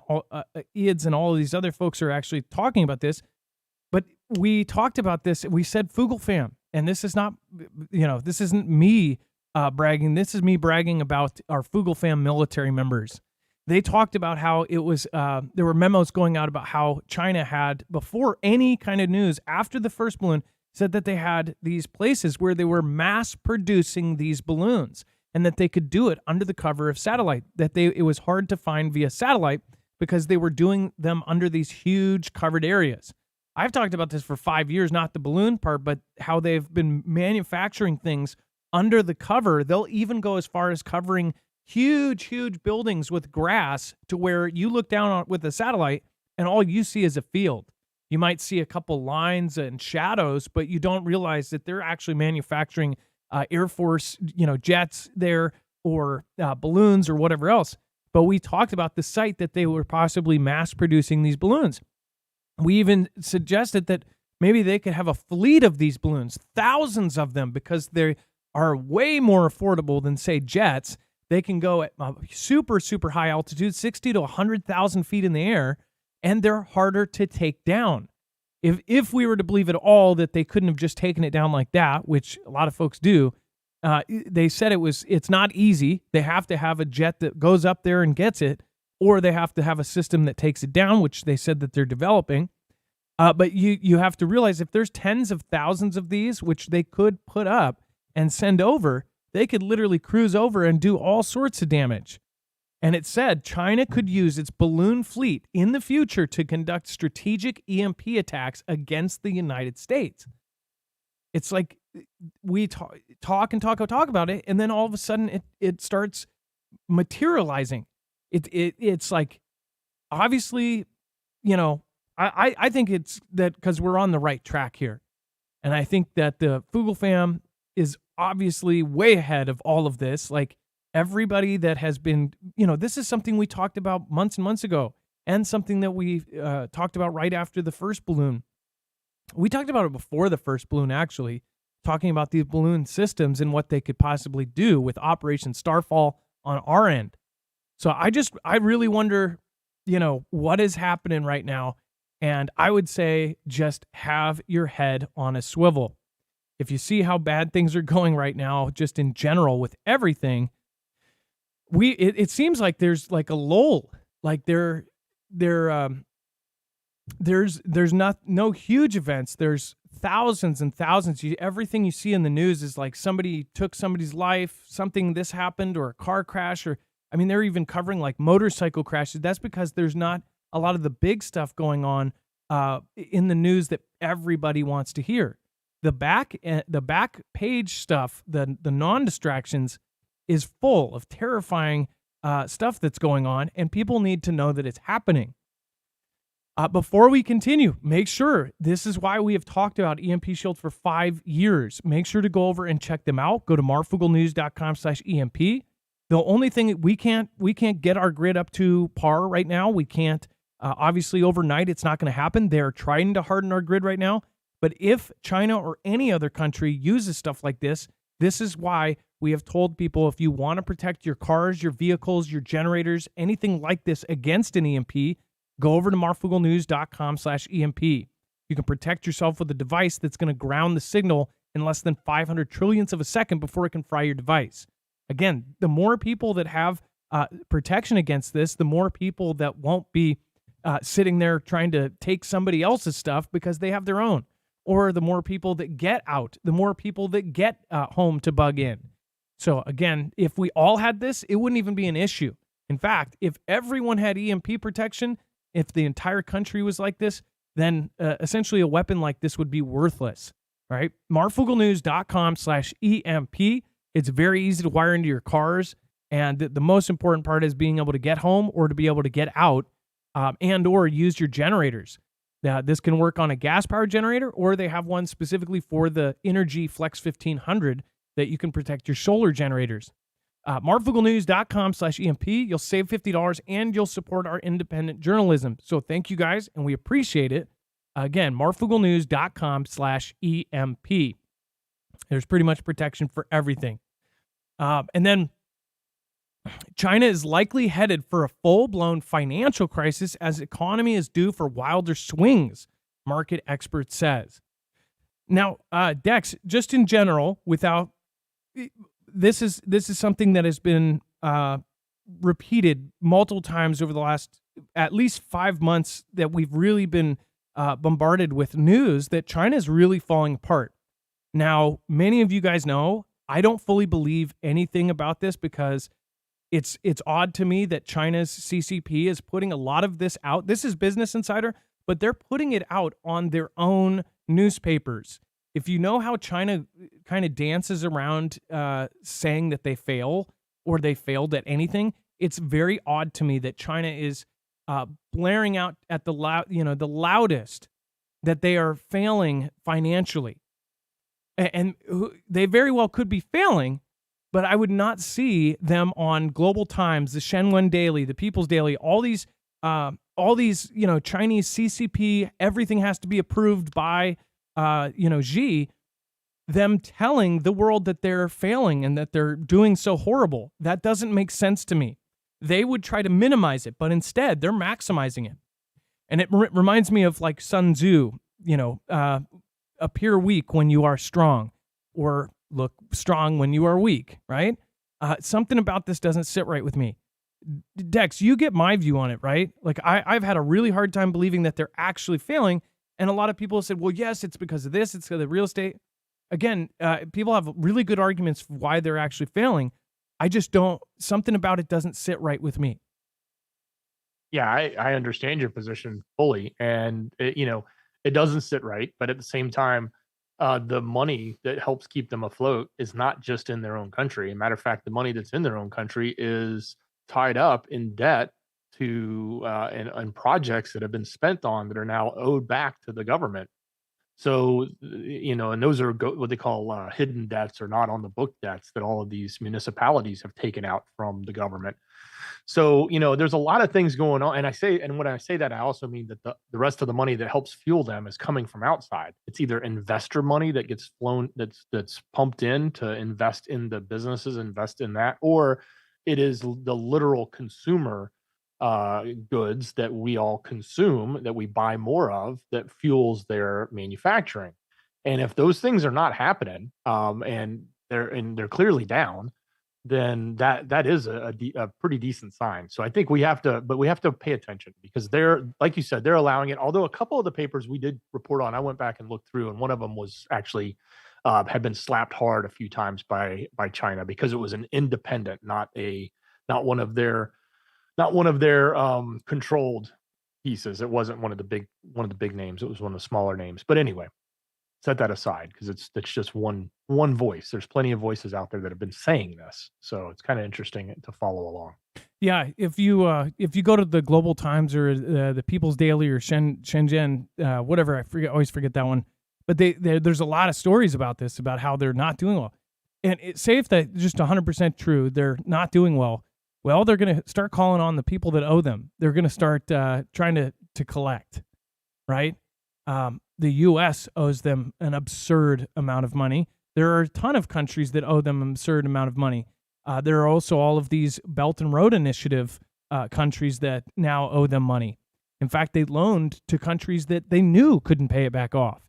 Eads and all of these other folks are actually talking about this. But we talked about this. We said Fugel fam, and this is not, this isn't me bragging. This is me bragging about our Fugel fam military members. They talked about how it was, there were memos going out about how China had, before any kind of news, after the first balloon, said that they had these places where they were mass producing these balloons and that they could do it under the cover of satellite, that it was hard to find via satellite because they were doing them under these huge covered areas. I've talked about this for 5 years, not the balloon part, but how they've been manufacturing things under the cover. They'll even go as far as covering huge buildings with grass to where you look down with a satellite and all you see is a field. You might see a couple lines and shadows, but you don't realize that they're actually manufacturing Air Force, jets there or balloons or whatever else. But we talked about the site that they were possibly mass producing these balloons. We even suggested that maybe they could have a fleet of these balloons, thousands of them, because they are way more affordable than, say, jets. They can go at super high altitude, 60 to 100,000 feet in the air, and they're harder to take down. If we were to believe at all that they couldn't have just taken it down like that, which a lot of folks do, they said it's not easy. They have to have a jet that goes up there and gets it, or they have to have a system that takes it down, which they said that they're developing. But you have to realize if there's tens of thousands of these, which they could put up and send over, they could literally cruise over and do all sorts of damage. And it said China could use its balloon fleet in the future to conduct strategic EMP attacks against the United States. It's like we talk about it, and then all of a sudden it starts materializing. It's like, obviously, I think it's that because we're on the right track here. And I think that the Fugel fam is obviously way ahead of all of this. Like, everybody that has been, this is something we talked about months and months ago, and something that we talked about right after the first balloon. We talked about it before the first balloon, actually, talking about these balloon systems and what they could possibly do with Operation Starfall on our end. So I really wonder, what is happening right now. And I would say just have your head on a swivel. If you see how bad things are going right now, just in general with everything, it seems like there's like a lull. Like there's no huge events. There's thousands and thousands. Everything you see in the news is like somebody took somebody's life, this happened, or a car crash, or they're even covering like motorcycle crashes. That's because there's not a lot of the big stuff going on in the news that everybody wants to hear. The back page stuff, the non-distractions, is full of terrifying stuff that's going on, and people need to know that it's happening. Before we continue, make sure, this is why we have talked about EMP Shield for 5 years. Make sure to go over and check them out. Go to marfooglenews.com/EMP. The only thing we can't get our grid up to par right now. We can't, obviously overnight, it's not going to happen. They're trying to harden our grid right now. But if China or any other country uses stuff like this is why we have told people, if you want to protect your cars, your vehicles, your generators, anything like this against an EMP, go over to marfooglenews.com/EMP. You can protect yourself with a device that's going to ground the signal in less than 500 trillionths of a second before it can fry your device. Again, the more people that have protection against this, the more people that won't be sitting there trying to take somebody else's stuff because they have their own. Or the more people that get out, the more people that get home to bug in. So again, if we all had this, it wouldn't even be an issue. In fact, if everyone had EMP protection, if the entire country was like this, then essentially a weapon like this would be worthless, right? Marfooglenews.com/EMP. It's very easy to wire into your cars. And the most important part is being able to get home or to be able to get out and or use your generators. This can work on a gas-powered generator, or they have one specifically for the Energy Flex 1500 that you can protect your solar generators. Marfooglenews.com/EMP. You'll save $50 and you'll support our independent journalism. So thank you guys, and we appreciate it. Again, Marfooglenews.com/EMP. There's pretty much protection for everything. And then China is likely headed for a full-blown financial crisis as economy is due for wilder swings, market expert says. Now, Dex, just in general, without this is something that has been repeated multiple times over the last at least 5 months that we've really been bombarded with news that China is really falling apart. Now, many of you guys know I don't fully believe anything about this because it's odd to me that China's CCP is putting a lot of this out. This is Business Insider, but they're putting it out on their own newspapers. If you know how China kind of dances around saying that they fail or they failed at anything, it's very odd to me that China is blaring out at the loudest that they are failing financially. And they very well could be failing, but I would not see them on Global Times, the Shenwen Daily, the People's Daily, all these Chinese CCP, everything has to be approved by, Xi, them telling the world that they're failing and that they're doing so horrible. That doesn't make sense to me. They would try to minimize it, but instead they're maximizing it. And it reminds me of like Sun Tzu, appear weak when you are strong, or look strong when you are weak, right? Something about this doesn't sit right with me. Dex, you get my view on it, right? Like I've had a really hard time believing that they're actually failing. And a lot of people have said, well, yes, it's because of this. It's because of the real estate. Again, people have really good arguments for why they're actually failing. I just don't, something about it doesn't sit right with me. Yeah, I understand your position fully. And, it doesn't sit right. But at the same time, the money that helps keep them afloat is not just in their own country. As a matter of fact, the money that's in their own country is tied up in debt to and projects that have been spent on that are now owed back to the government. So, and those are what they call hidden debts or not on the book debts that all of these municipalities have taken out from the government. So, there's a lot of things going on. And when I say that, I also mean that the rest of the money that helps fuel them is coming from outside. It's either investor money that gets flown, that's pumped in to invest in the businesses, invest in that, or it is the literal consumer goods that we all consume, that we buy more of, that fuels their manufacturing. And if those things are not happening, and they're clearly down, then that is a pretty decent sign. So I think we have to pay attention, because they're, like you said, they're allowing it. Although a couple of the papers we did report on, I went back and looked through, and one of them was actually had been slapped hard a few times by China because it was an independent, not one of their controlled pieces. It wasn't one of the big names. It was one of the smaller names. But anyway, set that aside, because it's just one voice. There's plenty of voices out there that have been saying this, so it's kind of interesting to follow along. Yeah, if you go to the Global Times or the People's Daily or Shenzhen, whatever, always forget that one. But there's a lot of stories about this, about how they're not doing well. And say if that's just 100% true, they're not doing well. Well, they're going to start calling on the people that owe them. They're going to start trying to collect, right? The U.S. owes them an absurd amount of money. There are a ton of countries that owe them an absurd amount of money. There are also all of these Belt and Road Initiative countries that now owe them money. In fact, they loaned to countries that they knew couldn't pay it back off.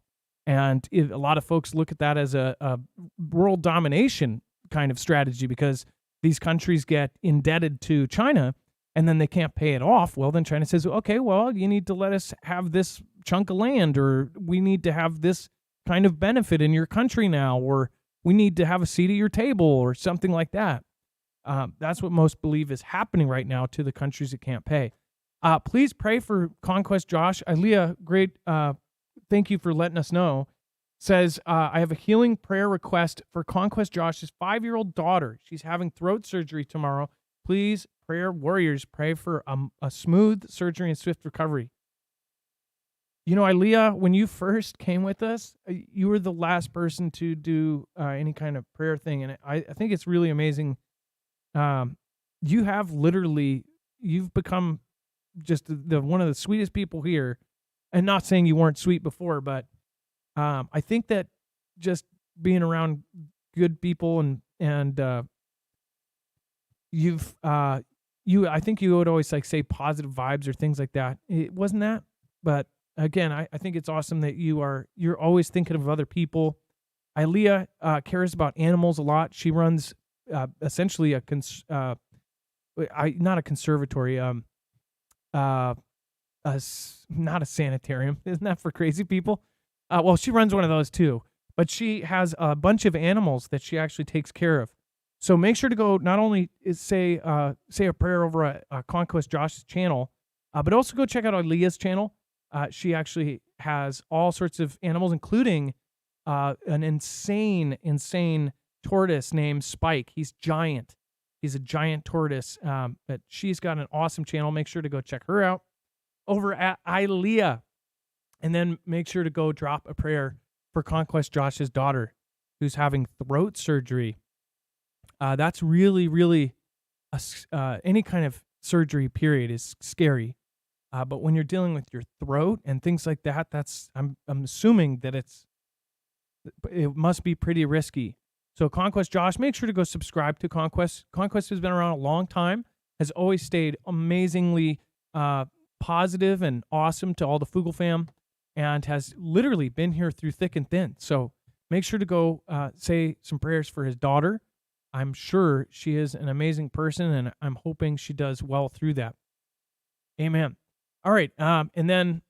And a lot of folks look at that as a world domination kind of strategy, because these countries get indebted to China and then they can't pay it off. Well, then China says, okay, well, you need to let us have this chunk of land, or we need to have this kind of benefit in your country now, or we need to have a seat at your table, or something like that. That's what most believe is happening right now to the countries that can't pay. Please pray for Conquest Josh. Aaliyah, great. Thank you for letting us know. Says, I have a healing prayer request for Conquest Josh's 5-year-old daughter. She's having throat surgery tomorrow. Please, prayer warriors, pray for a smooth surgery and swift recovery. You know, Aaliyah, when you first came with us, you were the last person to do any kind of prayer thing. And I think it's really amazing. You have you've become just the one of the sweetest people here. And not saying you weren't sweet before, but I think that just being around good people and I think you would always like say positive vibes or things like that. It wasn't that, but again, I think it's awesome that you're always thinking of other people. Aaliyah cares about animals a lot. She runs essentially not a conservatory, not a sanitarium. Isn't that for crazy people? Well, she runs one of those too, but she has a bunch of animals that she actually takes care of. So make sure to go not only say a prayer over at Conquest Josh's channel, but also go check out Aaliyah's channel. She actually has all sorts of animals, including an insane tortoise named Spike. He's giant. He's a giant tortoise. But she's got an awesome channel. Make sure to go check her out over at Aaliyah. And then make sure to go drop a prayer for Conquest Josh's daughter, who's having throat surgery. That's really, really any kind of surgery period is scary. But when you're dealing with your throat and things like that, I'm assuming that it must be pretty risky. So Conquest Josh, make sure to go subscribe to Conquest. Conquest has been around a long time, has always stayed amazingly positive and awesome to all the Foogle fam, and has literally been here through thick and thin. So make sure to go say some prayers for his daughter. I'm sure she is an amazing person, and I'm hoping she does well through that. Amen. All right, and then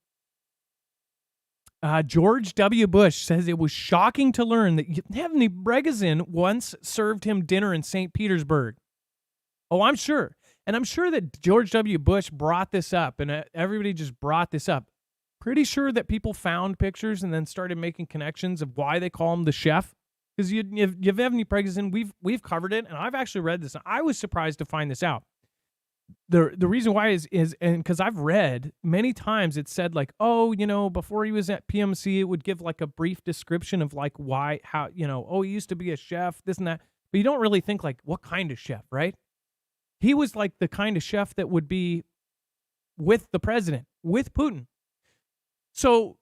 George W. Bush says it was shocking to learn that Yevgeny Prigozhin once served him dinner in St. Petersburg. Oh, I'm sure. And I'm sure that George W. Bush brought this up, and everybody just brought this up. Pretty sure that people found pictures and then started making connections of why they call him the chef. Because Yevgeny Prigozhin, we've covered it, and I've actually read this. I was surprised to find this out. The reason why is and because I've read many times it said like, oh, before he was at PMC, it would give like a brief description of like why, how, he used to be a chef, this and that. But you don't really think like what kind of chef, right? He was like the kind of chef that would be with the president, with Putin. So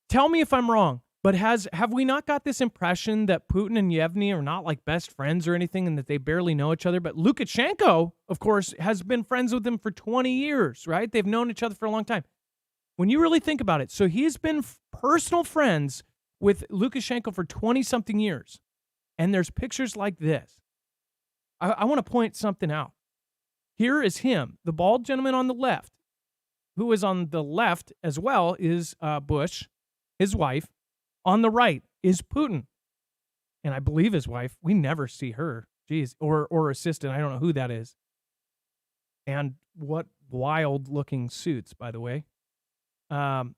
tell me if I'm wrong, but have we not got this impression that Putin and Yevgeny are not like best friends or anything and that they barely know each other? But Lukashenko, of course, has been friends with him for 20 years, right? They've known each other for a long time. When you really think about it, so he's been personal friends with Lukashenko for 20-something years. And there's pictures like this. I want to point something out. Here is him, the bald gentleman on the left. Who is on the left as well is Bush, his wife. On the right is Putin. And I believe his wife. We never see her. Jeez. Or assistant. I don't know who that is. And what wild-looking suits, by the way. But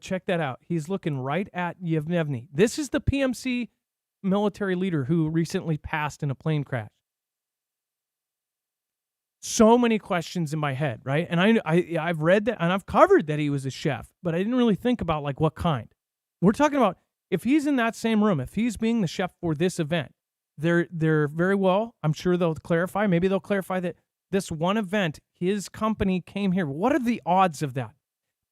check that out. He's looking right at Yevgeny. This is the PMC military leader who recently passed in a plane crash. So many questions in my head, right? And I've read that and I've covered that he was a chef, but I didn't really think about like what kind. We're talking about if he's in that same room, if he's being the chef for this event, they're very well, I'm sure they'll clarify. Maybe they'll clarify that this one event, his company came here. What are the odds of that?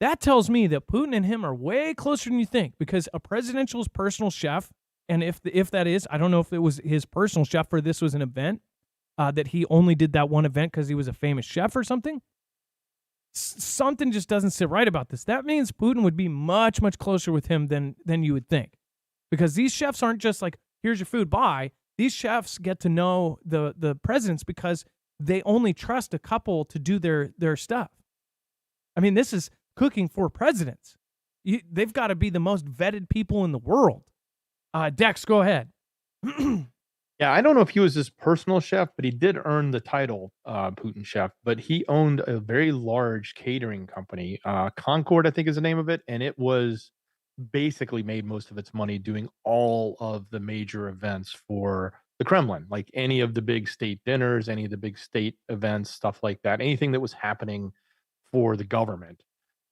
That tells me that Putin and him are way closer than you think, because a presidential's personal chef, and if that is, I don't know if it was his personal chef or this was an event, that he only did that one event because he was a famous chef or something. Something just doesn't sit right about this. That means Putin would be much, much closer with him than you would think. Because these chefs aren't just like, here's your food, bye. These chefs get to know the presidents because they only trust a couple to do their stuff. I mean, this is cooking for presidents. They've got to be the most vetted people in the world. Dex, go ahead. Yeah, I don't know if he was his personal chef, but he did earn the title Putin chef. But he owned a very large catering company. Concord, I think, is the name of it, and it was basically made most of its money doing all of the major events for the Kremlin, like any of the big state dinners, any of the big state events, stuff like that, anything that was happening for the government.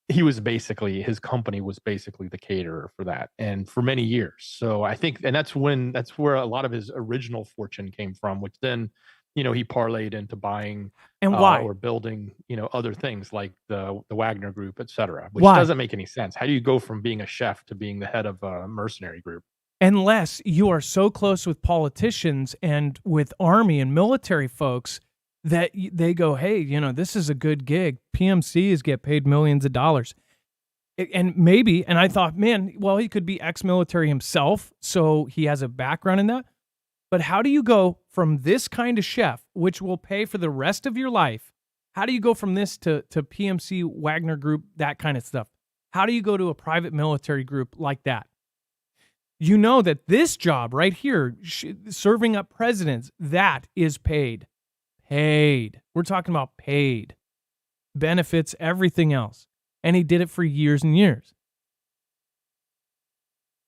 His company was basically the caterer for that, and for many years. So I think, and that's where a lot of his original fortune came from, which then, he parlayed into buying And why? or building, other things like the Wagner Group, et cetera, which Why? doesn't make any sense. How do you go from being a chef to being the head of a mercenary group? Unless you are so close with politicians and with army and military folks that they go, hey, this is a good gig. PMCs get paid millions of dollars. And maybe, and I thought, man, well, he could be ex-military himself, so he has a background in that. But how do you go from this kind of chef, which will pay for the rest of your life, how do you go from this to PMC, Wagner Group, that kind of stuff? How do you go to a private military group like that? You know that this job right here, serving up presidents, that is paid. Paid. We're talking about paid. Benefits, everything else. And he did it for years and years.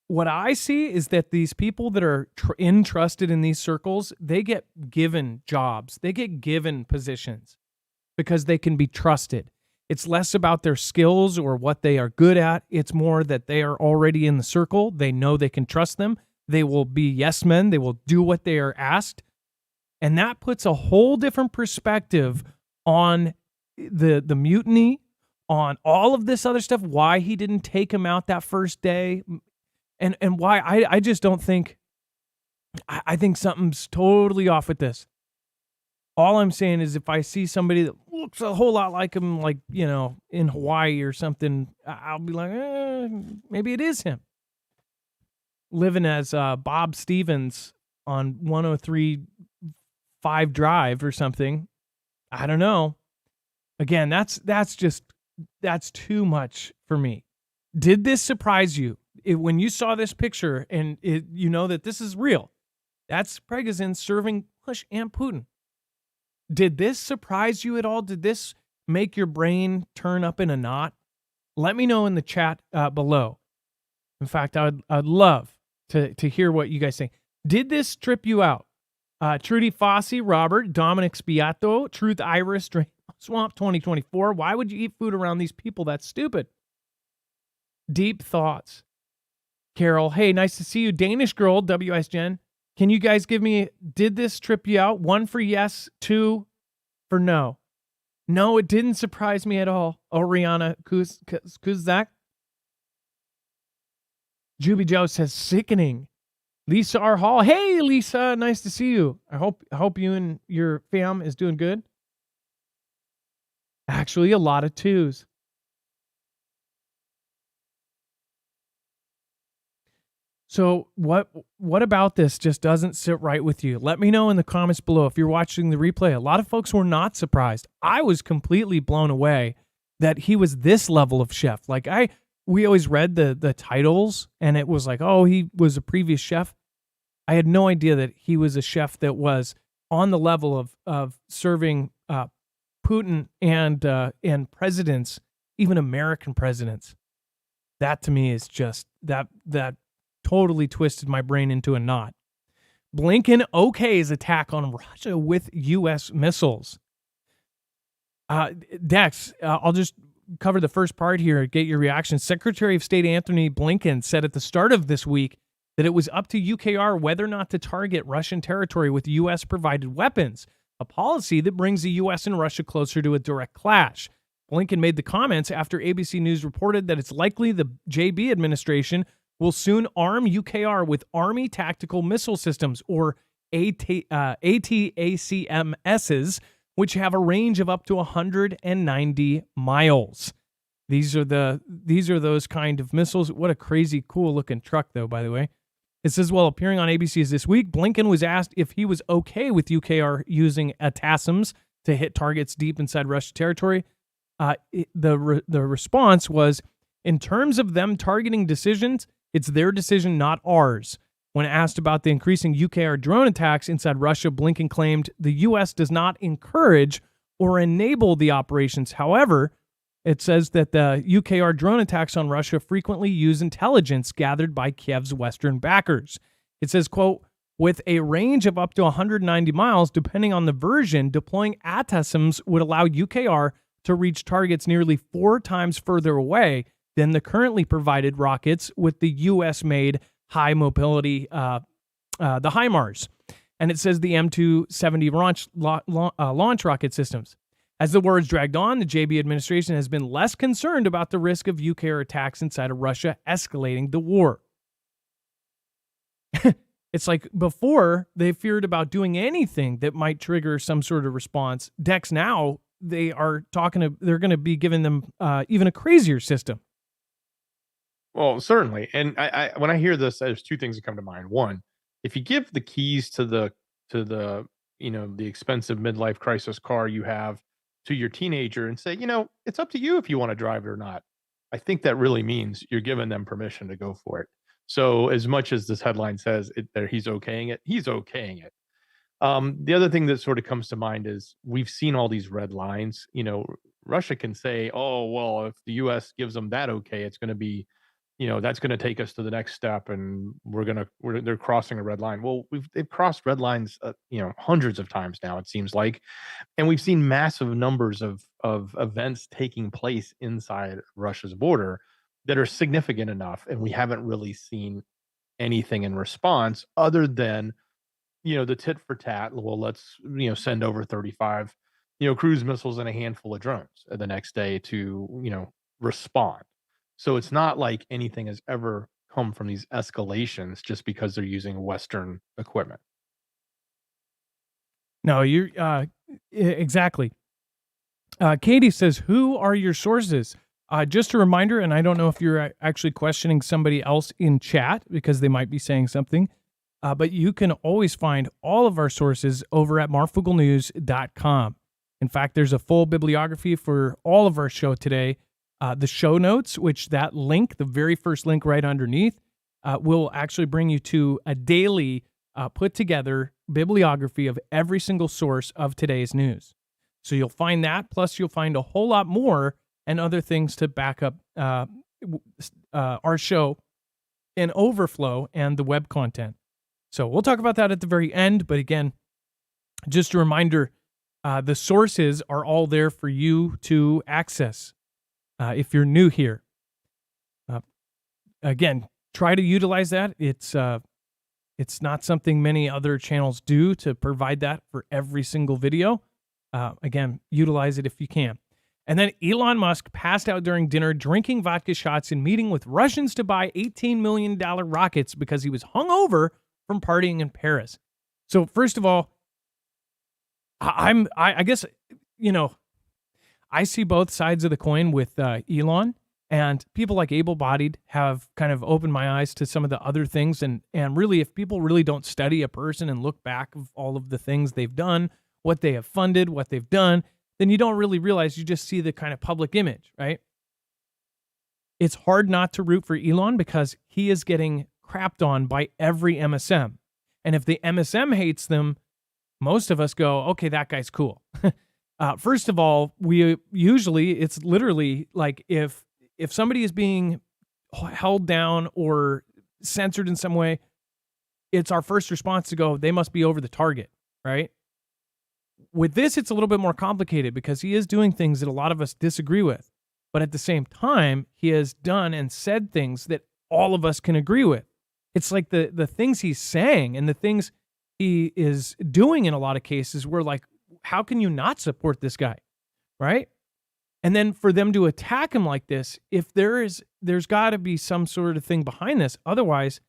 What I see is that these people that are entrusted in these circles, they get given jobs. They get given positions because they can be trusted. It's less about their skills or what they are good at. It's more that they are already in the circle. They know they can trust them. They will be yes men. They will do what they are asked. And that puts a whole different perspective on the mutiny, on all of this other stuff, why he didn't take him out that first day, and why I just don't think, I think something's totally off with this. All I'm saying is if I see somebody that looks a whole lot like him, like, in Hawaii or something, I'll be like, maybe it is him. Living as Bob Stevens on 103.5 Drive or something. I don't know. Again, that's too much for me. Did this surprise you? When you saw this picture and you know that this is real, that's Prigozhin serving Bush and Putin. Did this surprise you at all? Did this make your brain turn up in a knot? Let me know in the chat below. In fact, I'd love to hear what you guys think. Did this trip you out? Trudy Fossey, Robert, Dominic Spiato, Truth Iris, Swamp 2024. Why would you eat food around these people? That's stupid. Deep thoughts. Carol, hey, nice to see you. Danish girl, WS Jen. Can you guys give me, did this trip you out? 1 for yes, 2 for no. No, it didn't surprise me at all. Oriana Kuzak. Juby Joe says, sickening. Lisa R. Hall. Hey, Lisa, nice to see you. I hope you and your fam is doing good. Actually, a lot of 2s. So what about this just doesn't sit right with you? Let me know in the comments below if you're watching the replay. A lot of folks were not surprised. I was completely blown away that he was this level of chef. Like we always read the titles and it was like, oh, he was a previous chef. I had no idea that he was a chef that was on the level of serving Putin and presidents, even American presidents. That to me is just that totally twisted my brain into a knot. Blinken okay's attack on Russia with U.S. missiles. Dex, I'll just cover the first part here, get your reaction. Secretary of State Anthony Blinken said at the start of this week that it was up to UKR whether or not to target Russian territory with U.S.-provided weapons, a policy that brings the U.S. and Russia closer to a direct clash. Blinken made the comments after ABC News reported that it's likely the JB administration will soon arm UKR with Army Tactical Missile Systems, or ATACMSs, which have a range of up to 190 miles. These are those kind of missiles. What a crazy cool looking truck, though, by the way. It says, while appearing on ABC's This Week, Blinken was asked if he was okay with UKR using ATACMS to hit targets deep inside Russian territory. The response was, in terms of them targeting decisions, it's their decision, not ours. When asked about the increasing UKR drone attacks inside Russia, Blinken claimed the U.S. does not encourage or enable the operations. However, it says that the UKR drone attacks on Russia frequently use intelligence gathered by Kiev's Western backers. It says, quote, with a range of up to 190 miles, depending on the version, deploying ATACMS would allow UKR to reach targets nearly 4 times further away than the currently provided rockets with the U.S.-made high mobility, the HIMARS. And it says the M270 launch rocket systems. As the wars dragged on, the JB administration has been less concerned about the risk of UKR attacks inside of Russia escalating the war. It's like before they feared about doing anything that might trigger some sort of response. Dex now, they're going to be giving them even a crazier system. Well, certainly. And I when I hear this, there's 2 things that come to mind. One, if you give the keys to the the expensive midlife crisis car you have to your teenager and say, it's up to you if you want to drive it or not. I think that really means you're giving them permission to go for it. So as much as this headline says he's okaying it, he's okaying it. The other thing that sort of comes to mind is we've seen all these red lines. Russia can say, oh, well, if the U.S. gives them that okay, it's going to be, that's going to take us to the next step, and they're crossing a red line. Well, they've crossed red lines, hundreds of times now, it seems like, and we've seen massive numbers of events taking place inside Russia's border that are significant enough, and we haven't really seen anything in response other than the tit for tat. Well, let's send over 35 cruise missiles and a handful of drones the next day to respond. So it's not like anything has ever come from these escalations just because they're using Western equipment. No, you're exactly. Katie says, who are your sources? Just a reminder, and I don't know if you're actually questioning somebody else in chat because they might be saying something, but you can always find all of our sources over at marfooglenews.com. In fact, there's a full bibliography for all of our show today. The show notes, which that link, the very first link right underneath, will actually bring you to a daily put together bibliography of every single source of today's news. So you'll find that, plus you'll find a whole lot more and other things to back up our show and overflow and the web content. So we'll talk about that at the very end. But again, just a reminder, the sources are all there for you to access. If you're new here, again, try to utilize that. It's not something many other channels do to provide that for every single video. Again, utilize it if you can. And then Elon Musk passed out during dinner, drinking vodka shots and meeting with Russians to buy $18 million rockets because he was hungover from partying in Paris. So first of all, I guess, I see both sides of the coin with Elon, and people like Able-Bodied have kind of opened my eyes to some of the other things. And really, if people really don't study a person and look back of all of the things they've done, what they have funded, what they've done, then you don't really realize, you just see the kind of public image, right? It's hard not to root for Elon because he is getting crapped on by every MSM. And if the MSM hates them, most of us go, okay, that guy's cool. First of all, it's literally like if somebody is being held down or censored in some way, it's our first response to go, they must be over the target, right? With this, it's a little bit more complicated because he is doing things that a lot of us disagree with. But at the same time, he has done and said things that all of us can agree with. It's like the things he's saying and the things he is doing in a lot of cases, we're like, how can you not support this guy, right? And then for them to attack him like this, if there's got to be some sort of thing behind this. Otherwise,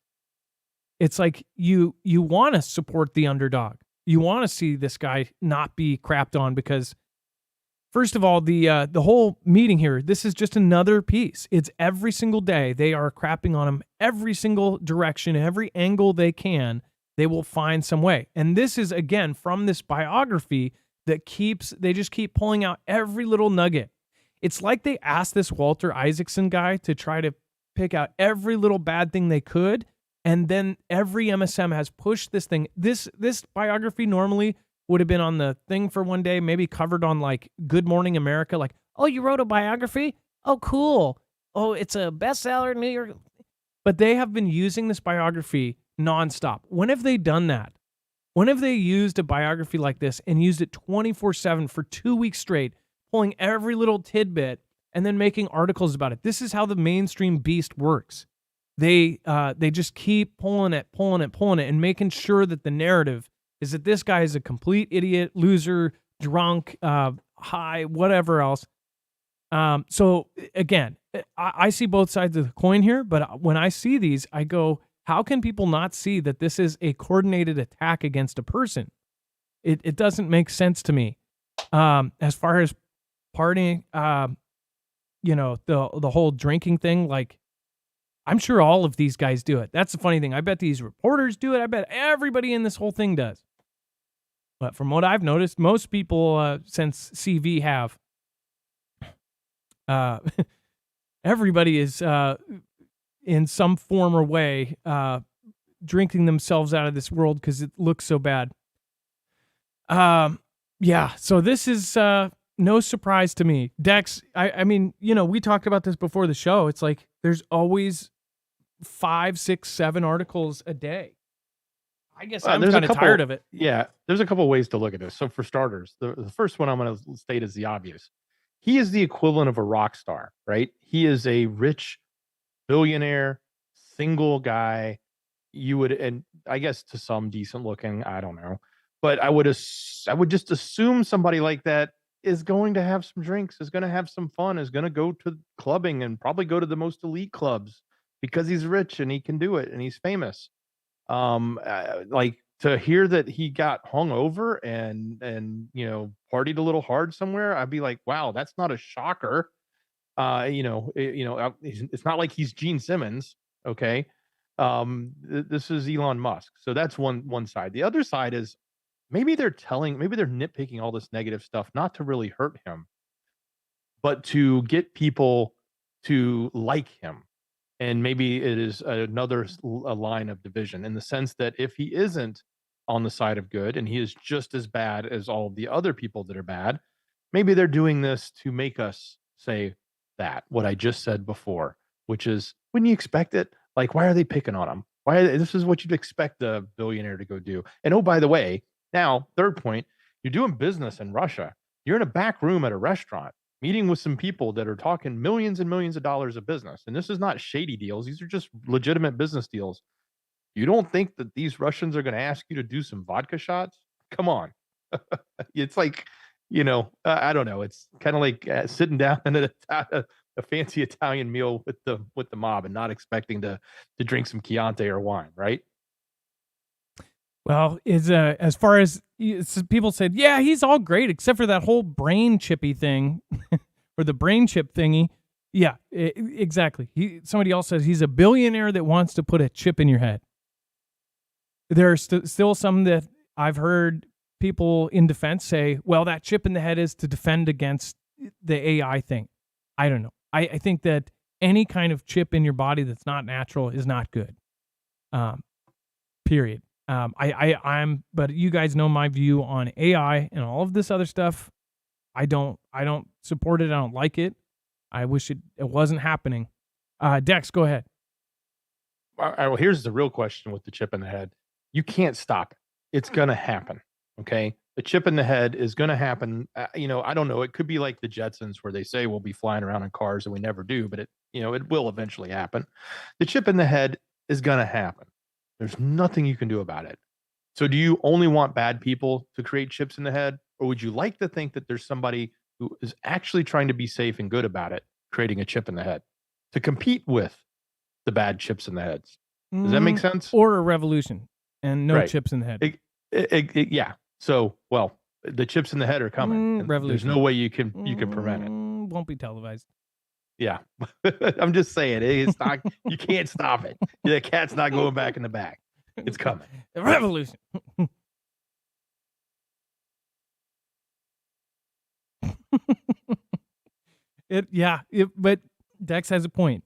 it's like you want to support the underdog. You want to see this guy not be crapped on because, first of all, the whole meeting here, this is just another piece. It's every single day they are crapping on him every single direction, every angle they can. They will find some way. And this is, again, from this biography that they just keep pulling out every little nugget. It's like they asked this Walter Isaacson guy to try to pick out every little bad thing they could. And then every MSM has pushed this thing. This biography normally would have been on the thing for one day, maybe covered on like Good Morning America. Like, oh, you wrote a biography? Oh, cool. Oh, it's a bestseller in New York. But they have been using this biography nonstop. When have they done that? When have they used a biography like this and used it 24/7 for 2 weeks straight, pulling every little tidbit and then making articles about it? This is how the mainstream beast works. They just keep pulling it, and making sure that the narrative is that this guy is a complete idiot, loser, drunk, high, whatever else. So again, I see both sides of the coin here, but when I see these, I go, how can people not see that this is a coordinated attack against a person? It doesn't make sense to me. As far as partying, the whole drinking thing, like, I'm sure all of these guys do it. That's the funny thing. I bet these reporters do it. I bet everybody in this whole thing does. But from what I've noticed, most people since CV have, everybody is in some form or way drinking themselves out of this world because it looks so bad. Yeah, so this is no surprise to me. Dex, I mean, we talked about this before the show. It's like there's always 5, 6, 7 articles a day. I guess I'm kind of tired of it. Yeah, there's a couple ways to look at this. So for starters, the first one I'm going to state is the obvious. He is the equivalent of a rock star, right? He is a rich billionaire, single guy. And I guess to some decent looking, I don't know. But I would just assume somebody like that is going to have some drinks, is going to have some fun, is going to go to clubbing and probably go to the most elite clubs because he's rich and he can do it and he's famous. Like to hear that he got hung over and partied a little hard somewhere, I'd be like, wow, that's not a shocker. It's not like he's Gene Simmons. Okay. This is Elon Musk. So that's one side. The other side is maybe they're nitpicking all this negative stuff, not to really hurt him, but to get people to like him. And maybe it is another line of division in the sense that if he isn't on the side of good and he is just as bad as all of the other people that are bad, maybe they're doing this to make us say what I just said before, which is, wouldn't you expect it? Like, why are they picking on him? This is what you'd expect a billionaire to go do. And oh, by the way, now, third point, you're doing business in Russia. You're in a back room at a restaurant, meeting with some people that are talking millions and millions of dollars of business. And this is not shady deals. These are just legitimate business deals. You don't think that these Russians are going to ask you to do some vodka shots? Come on. It's like, I don't know. It's kind of like sitting down at a fancy Italian meal with the mob and not expecting to drink some Chianti or wine, right? Well, as far as people said, yeah, he's all great except for that whole brain chippy thing or the brain chip thingy. Yeah, exactly. Somebody else says he's a billionaire that wants to put a chip in your head. There are still some that I've heard people in defense say, well, that chip in the head is to defend against the AI thing. I don't know. I think that any kind of chip in your body that's not natural is not good. Period. But you guys know my view on AI and all of this other stuff. I don't support it. I don't like it. I wish it wasn't happening. Dex, go ahead. Well, here's the real question with the chip in the head. You can't stop it. It's going to happen. Okay. The chip in the head is going to happen. I don't know. It could be like the Jetsons where they say we'll be flying around in cars and we never do, but it will eventually happen. The chip in the head is going to happen. There's nothing you can do about it. So do you only want bad people to create chips in the head? Or would you like to think that there's somebody who is actually trying to be safe and good about it, creating a chip in the head to compete with the bad chips in the heads? Does that make sense? Or a revolution and no chips in the head. Yeah. So, well, the chips in the head are coming. And there's revolution. no way you can prevent it. Won't be televised. Yeah. I'm just saying, it's not. You can't stop it. The cat's not going back in the bag. It's coming. The revolution. But Dex has a point.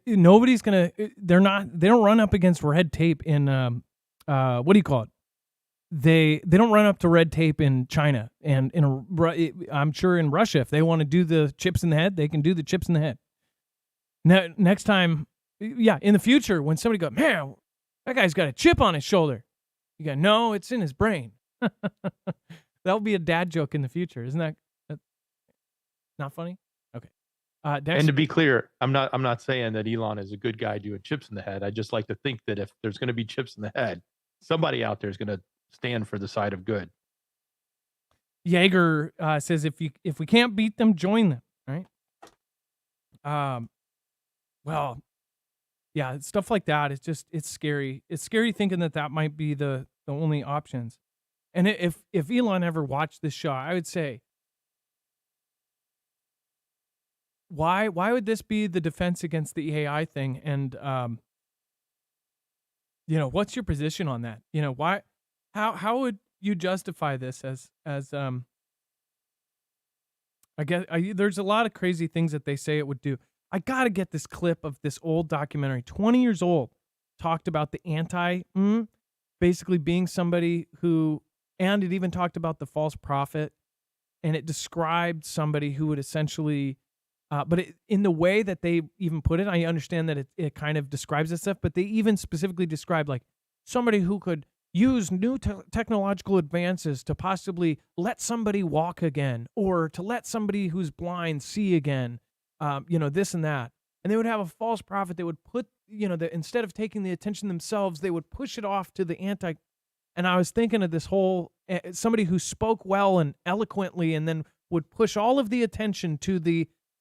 Nobody's gonna. They don't run up against red tape in what do you call it? They don't run up to red tape in China and I'm sure in Russia. If they want to do the chips in the head, they can do the chips in the head. Now, next time, in the future, when somebody goes, man, that guy's got a chip on his shoulder, you go, no, it's in his brain. That'll be a dad joke in the future, isn't that not funny? Okay. Dex, and to be clear, I'm not saying that Elon is a good guy doing chips in the head. I just like to think that if there's going to be chips in the head, somebody out there is going to stand for the side of good. Jaeger says if we can't beat them, join them. Right. Well, yeah, stuff like that. It's scary. It's scary thinking that might be the only options. And if Elon ever watched this show, I would say, why would this be the defense against the AI thing? And what's your position on that? Why? How would you justify this as I guess there's a lot of crazy things that they say it would do. I got to get this clip of this old documentary, 20 years old, talked about the basically being somebody who, and it even talked about the false prophet, and it described somebody who would essentially, in the way that they even put it, I understand that it kind of describes this stuff, but they even specifically described like somebody who could use new technological advances to possibly let somebody walk again, or to let somebody who's blind see again, this and that. And they would have a false prophet that would put, instead of taking the attention themselves, they would push it off to the anti. And I was thinking of this whole, somebody who spoke well and eloquently and then would push all of the attention to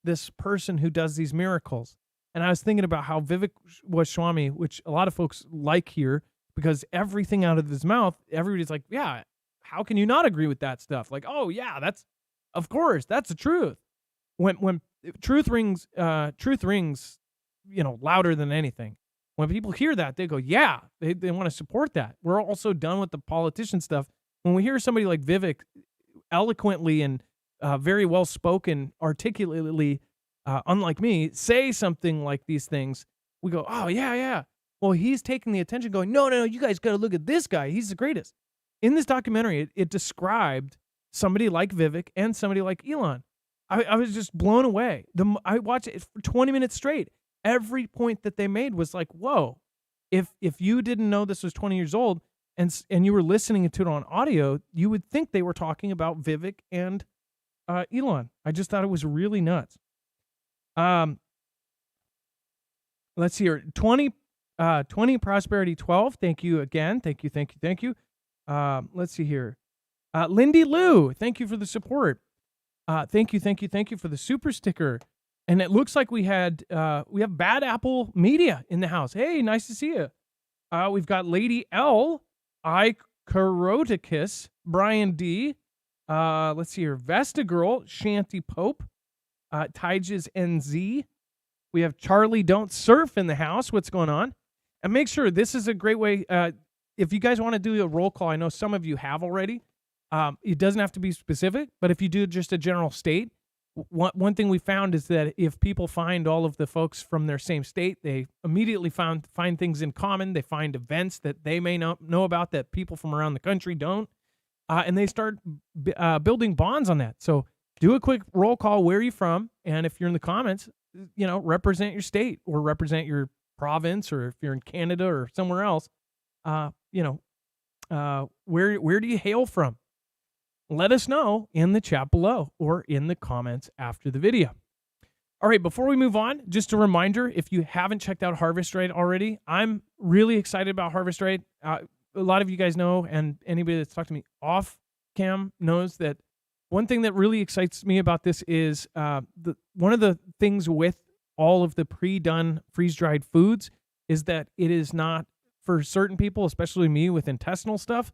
this person who does these miracles. And I was thinking about how Vivek Goswami, which a lot of folks like here, because everything out of his mouth, everybody's like, yeah, how can you not agree with that stuff? Like, oh yeah, of course, that's the truth. When truth rings, louder than anything. When people hear that, they go, yeah, they want to support that. We're also done with the politician stuff. When we hear somebody like Vivek eloquently and very well spoken, articulately, unlike me, say something like these things, we go, oh yeah. Well, he's taking the attention going, no, you guys got to look at this guy. He's the greatest. In this documentary, it described somebody like Vivek and somebody like Elon. I was just blown away. I watched it for 20 minutes straight. Every point that they made was like, whoa, if you didn't know this was 20 years old and you were listening to it on audio, you would think they were talking about Vivek and Elon. I just thought it was really nuts. Let's see here. 20 Prosperity 12. Thank you again. Thank you. Let's see here. Lindy Lou, thank you for the support. Thank you for the super sticker. And it looks like we have Bad Apple Media in the house. Hey, nice to see you. We've got Lady L, I Karoticus, Brian D. Let's see here. Vesta Girl, Shanty Pope, Tiges NZ. We have Charlie Don't Surf in the house. What's going on? And make sure this is a great way. If you guys want to do a roll call, I know some of you have already. It doesn't have to be specific, but if you do just a general state, one thing we found is that if people find all of the folks from their same state, they immediately find things in common. They find events that they may not know about that people from around the country don't, and they start building bonds on that. So do a quick roll call. Where are you from? And if you're in the comments, represent your state or represent your province, or if you're in Canada or somewhere else, where do you hail from? Let us know in the chat below or in the comments after the video. All right, before we move on, just a reminder, if you haven't checked out Harvest Rate already, I'm really excited about Harvest Rate. A lot of you guys know, and anybody that's talked to me off cam knows that one thing that really excites me about this is one of the things with all of the pre-done freeze-dried foods is that it is not, for certain people, especially me with intestinal stuff,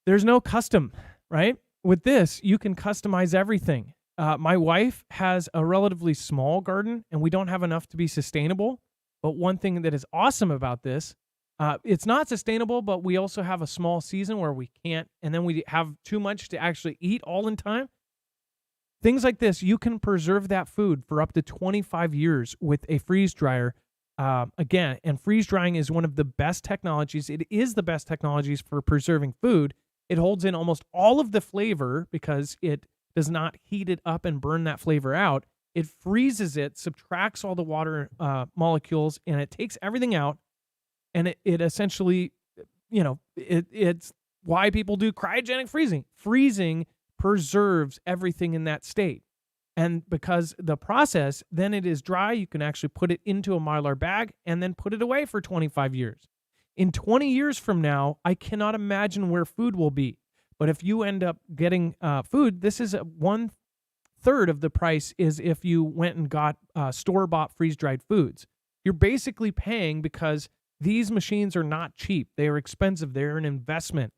there's no custom, right? With this, you can customize everything. My wife has a relatively small garden, and we don't have enough to be sustainable. But one thing that is awesome about this, it's not sustainable, but we also have a small season where we can't, and then we have too much to actually eat all in time. Things like this, you can preserve that food for up to 25 years with a freeze dryer. Again, and freeze drying is one of the best technologies. It is the best technologies for preserving food. It holds in almost all of the flavor because it does not heat it up and burn that flavor out. It freezes it, subtracts all the water molecules, and it takes everything out. And it essentially, it's why people do cryogenic freezing. Freezing preserves everything in that state. And because the process, then it is dry, you can actually put it into a Mylar bag and then put it away for 25 years. In 20 years from now, I cannot imagine where food will be. But if you end up getting food, this is 1/3 of the price is if you went and got store-bought freeze-dried foods. You're basically paying because these machines are not cheap. They are expensive. They're an investment.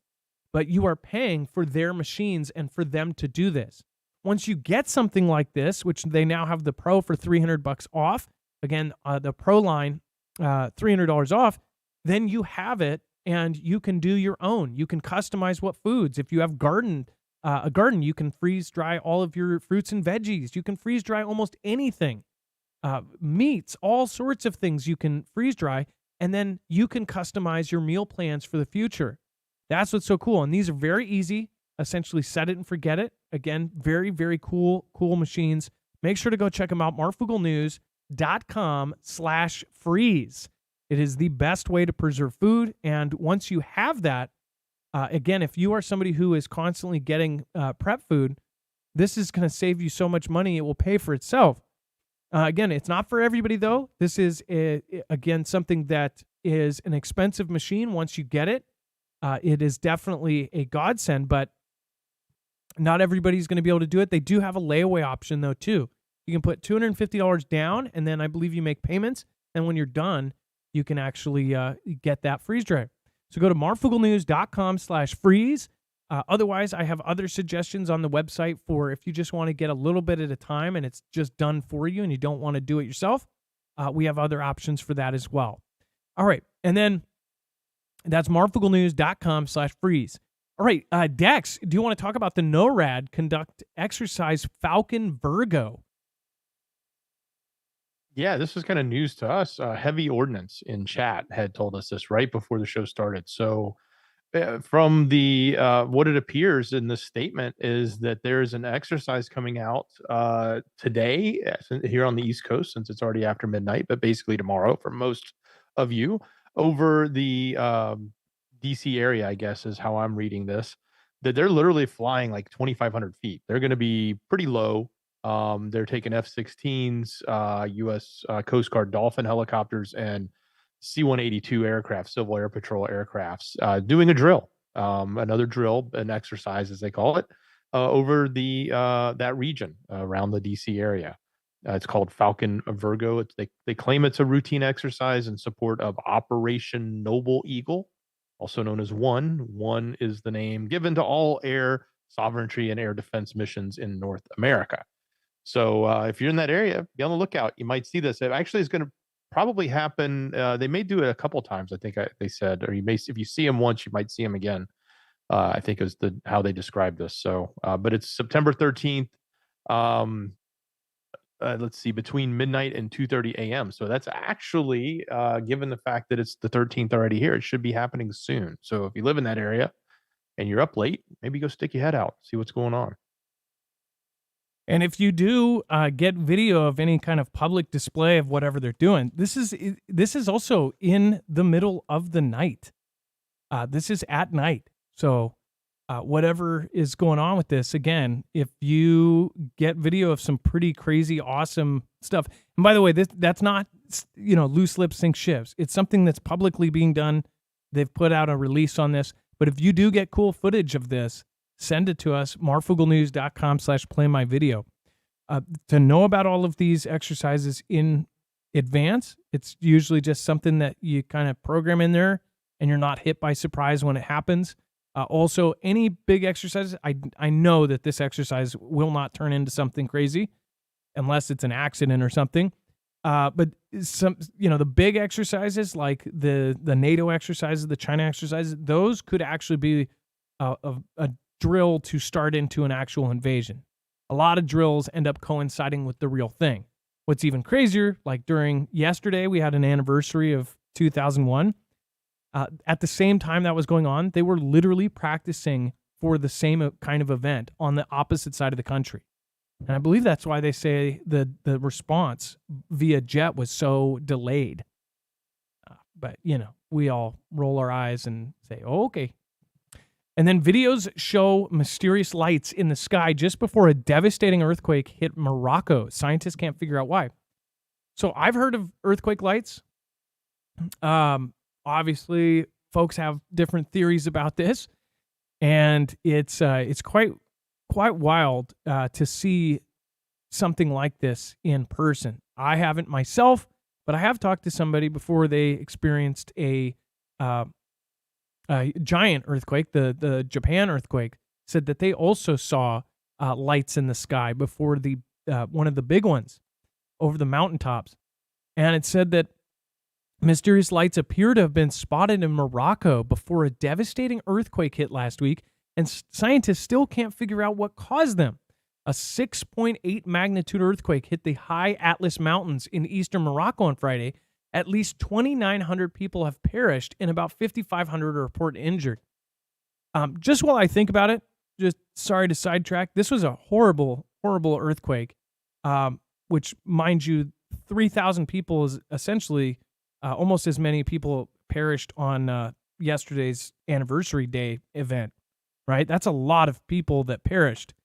But you are paying for their machines and for them to do this. Once you get something like this, which they now have the Pro for $300 off, again, the Pro line, $300 off, then you have it and you can do your own. You can customize what foods. If you have a garden, you can freeze dry all of your fruits and veggies. You can freeze dry almost anything. Meats, all sorts of things you can freeze dry, and then you can customize your meal plans for the future. That's what's so cool. And these are very easy. Essentially set it and forget it. Again, very, very cool machines. Make sure to go check them out. marfooglenews.com/freeze. It is the best way to preserve food. And once you have that, again, if you are somebody who is constantly getting prep food, this is going to save you so much money. It will pay for itself. Again, it's not for everybody, though. This is, again, something that is an expensive machine once you get it. It is definitely a godsend, but not everybody's going to be able to do it. They do have a layaway option, though, too. You can put $250 down, and then I believe you make payments. And when you're done, you can actually get that freeze dryer. So go to marfooglenews.com/freeze. Otherwise, I have other suggestions on the website for if you just want to get a little bit at a time and it's just done for you and you don't want to do it yourself. We have other options for that as well. All right. And then that's marfooglenews.com/freeze. All right, Dex, do you want to talk about the NORAD conduct exercise Falcon Virgo? Yeah, this was kind of news to us. Heavy Ordnance in chat had told us this right before the show started. So from the what it appears in this statement is that there's an exercise coming out today here on the East Coast, since it's already after midnight, but basically tomorrow for most of you, over the DC area, I guess is how I'm reading this, that they're literally flying like 2,500 feet. They're going to be pretty low. They're taking F-16s, U.S. Coast Guard Dolphin helicopters, and C-182 aircraft, Civil Air Patrol aircrafts, doing a drill, another drill, an exercise as they call it, over the that region around the DC area. It's called Falcon Virgo. They claim it's a routine exercise in support of Operation Noble Eagle, also known as ONE. ONE is the name given to all air sovereignty and air defense missions in North America. So if you're in that area, be on the lookout. You might see this. It actually is going to probably happen. They may do it a couple times, I think they said, or you may, if you see them once, you might see them again. I think is how they describe this. So, but it's September 13th. Let's see, between midnight and 2:30 a.m. So that's actually, given the fact that it's the 13th already here, it should be happening soon. So if you live in that area and you're up late, maybe go stick your head out, see what's going on. And if you do get video of any kind of public display of whatever they're doing, this is also in the middle of the night. This is at night. So whatever is going on with this, again, if you get video of some pretty crazy, awesome stuff. And by the way, that's not, loose lips sink ships. It's something that's publicly being done. They've put out a release on this. But if you do get cool footage of this, send it to us, marfooglenews.com/playmyvideo. To know about all of these exercises in advance, it's usually just something that you kind of program in there and you're not hit by surprise when it happens. Also, any big exercises, I know that this exercise will not turn into something crazy unless it's an accident or something. But some, the big exercises like the NATO exercises, the China exercises, those could actually be a drill to start into an actual invasion. A lot of drills end up coinciding with the real thing. What's even crazier, like during yesterday, we had an anniversary of 2001. At the same time that was going on, they were literally practicing for the same kind of event on the opposite side of the country. And I believe that's why they say the response via jet was so delayed. But, we all roll our eyes and say, oh, okay. And then videos show mysterious lights in the sky just before a devastating earthquake hit Morocco. Scientists can't figure out why. So I've heard of earthquake lights. Obviously, folks have different theories about this, and it's quite wild to see something like this in person. I haven't myself, but I have talked to somebody before they experienced a giant earthquake, the Japan earthquake, said that they also saw lights in the sky before the one of the big ones over the mountaintops, and it said that mysterious lights appear to have been spotted in Morocco before a devastating earthquake hit last week, and scientists still can't figure out what caused them. A 6.8 magnitude earthquake hit the high Atlas Mountains in eastern Morocco on Friday. At least 2,900 people have perished and about 5,500 are reported injured. Just while I think about it, just sorry to sidetrack, this was a horrible, horrible earthquake, which, mind you, 3,000 people is essentially almost as many people perished on yesterday's anniversary day event, right? That's a lot of people that perished.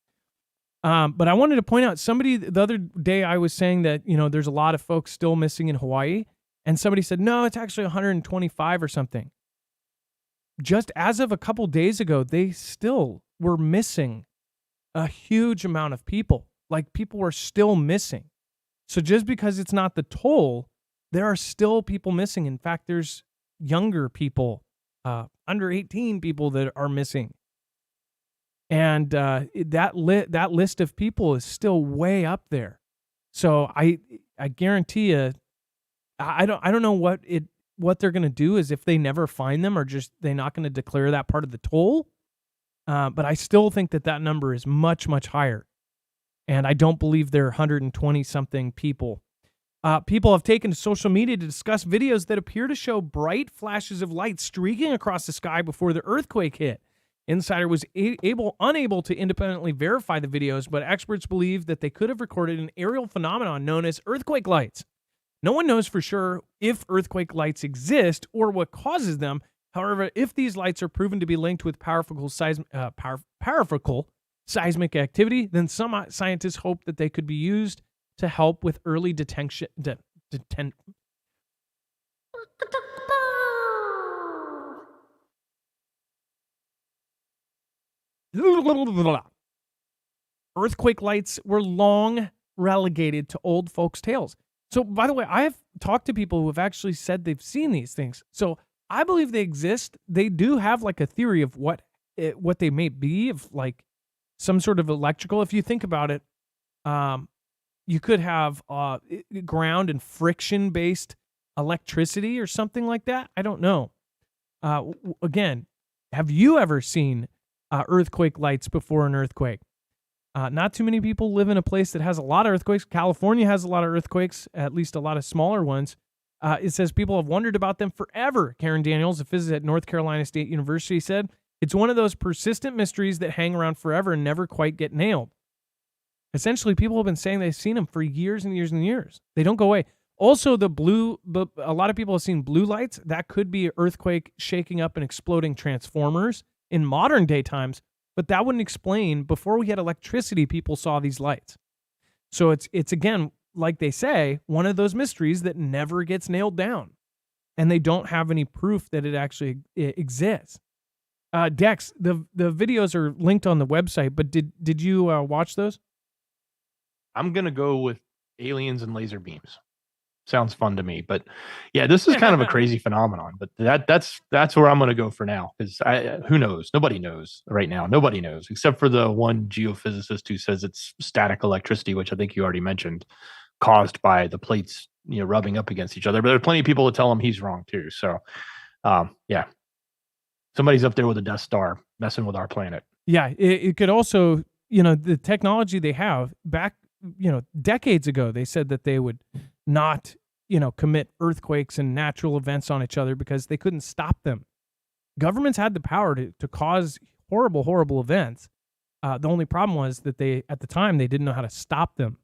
But I wanted to point out, somebody the other day I was saying that, there's a lot of folks still missing in Hawaii. And somebody said, no, it's actually 125 or something. Just as of a couple days ago, they still were missing a huge amount of people. Like, people were still missing. So just because it's not the toll, there are still people missing. In fact, there's younger people, under 18 people that are missing. And that list of people is still way up there. So I guarantee you, I don't know what they're going to do, is if they never find them, or just they're not going to declare that part of the toll. But I still think that number is much, much higher. And I don't believe there are 120 something people. People have taken to social media to discuss videos that appear to show bright flashes of light streaking across the sky before the earthquake hit. Insider was unable to independently verify the videos, but experts believe that they could have recorded an aerial phenomenon known as earthquake lights. No one knows for sure if earthquake lights exist or what causes them. However, if these lights are proven to be linked with powerful seismic activity, then some scientists hope that they could be used to help with early detection. Earthquake lights were long relegated to old folks' tales. So, by the way, I have talked to people who have actually said they've seen these things. So I believe they exist. They do have like a theory of what they may be, of like some sort of electrical. If you think about it, you could have ground and friction based electricity or something like that. I don't know. Again, have you ever seen earthquake lights before an earthquake? Not too many people live in a place that has a lot of earthquakes. California has a lot of earthquakes, at least a lot of smaller ones. It says people have wondered about them forever. Karen Daniels, a physicist at North Carolina State University, said, it's one of those persistent mysteries that hang around forever and never quite get nailed. Essentially, people have been saying they've seen them for years and years and years. They don't go away. Also, a lot of people have seen blue lights. That could be an earthquake shaking up and exploding transformers in modern day times. But that wouldn't explain, before we had electricity, people saw these lights. So it's again, like they say, one of those mysteries that never gets nailed down. And they don't have any proof that it actually exists. Dex, the videos are linked on the website, but did you watch those? I'm going to go with aliens and laser beams. Sounds fun to me. But yeah, this is kind of a crazy phenomenon. But that's where I'm going to go for now, because who knows? Nobody knows right now. Nobody knows except for the one geophysicist who says it's static electricity, which I think you already mentioned, caused by the plates rubbing up against each other. But there are plenty of people that tell him he's wrong too. So yeah, somebody's up there with a Death Star messing with our planet. Yeah, it could also, the technology they have back, decades ago, they said that they would not, commit earthquakes and natural events on each other because they couldn't stop them. Governments had the power to cause horrible, horrible events. The only problem was that at the time, they didn't know how to stop them.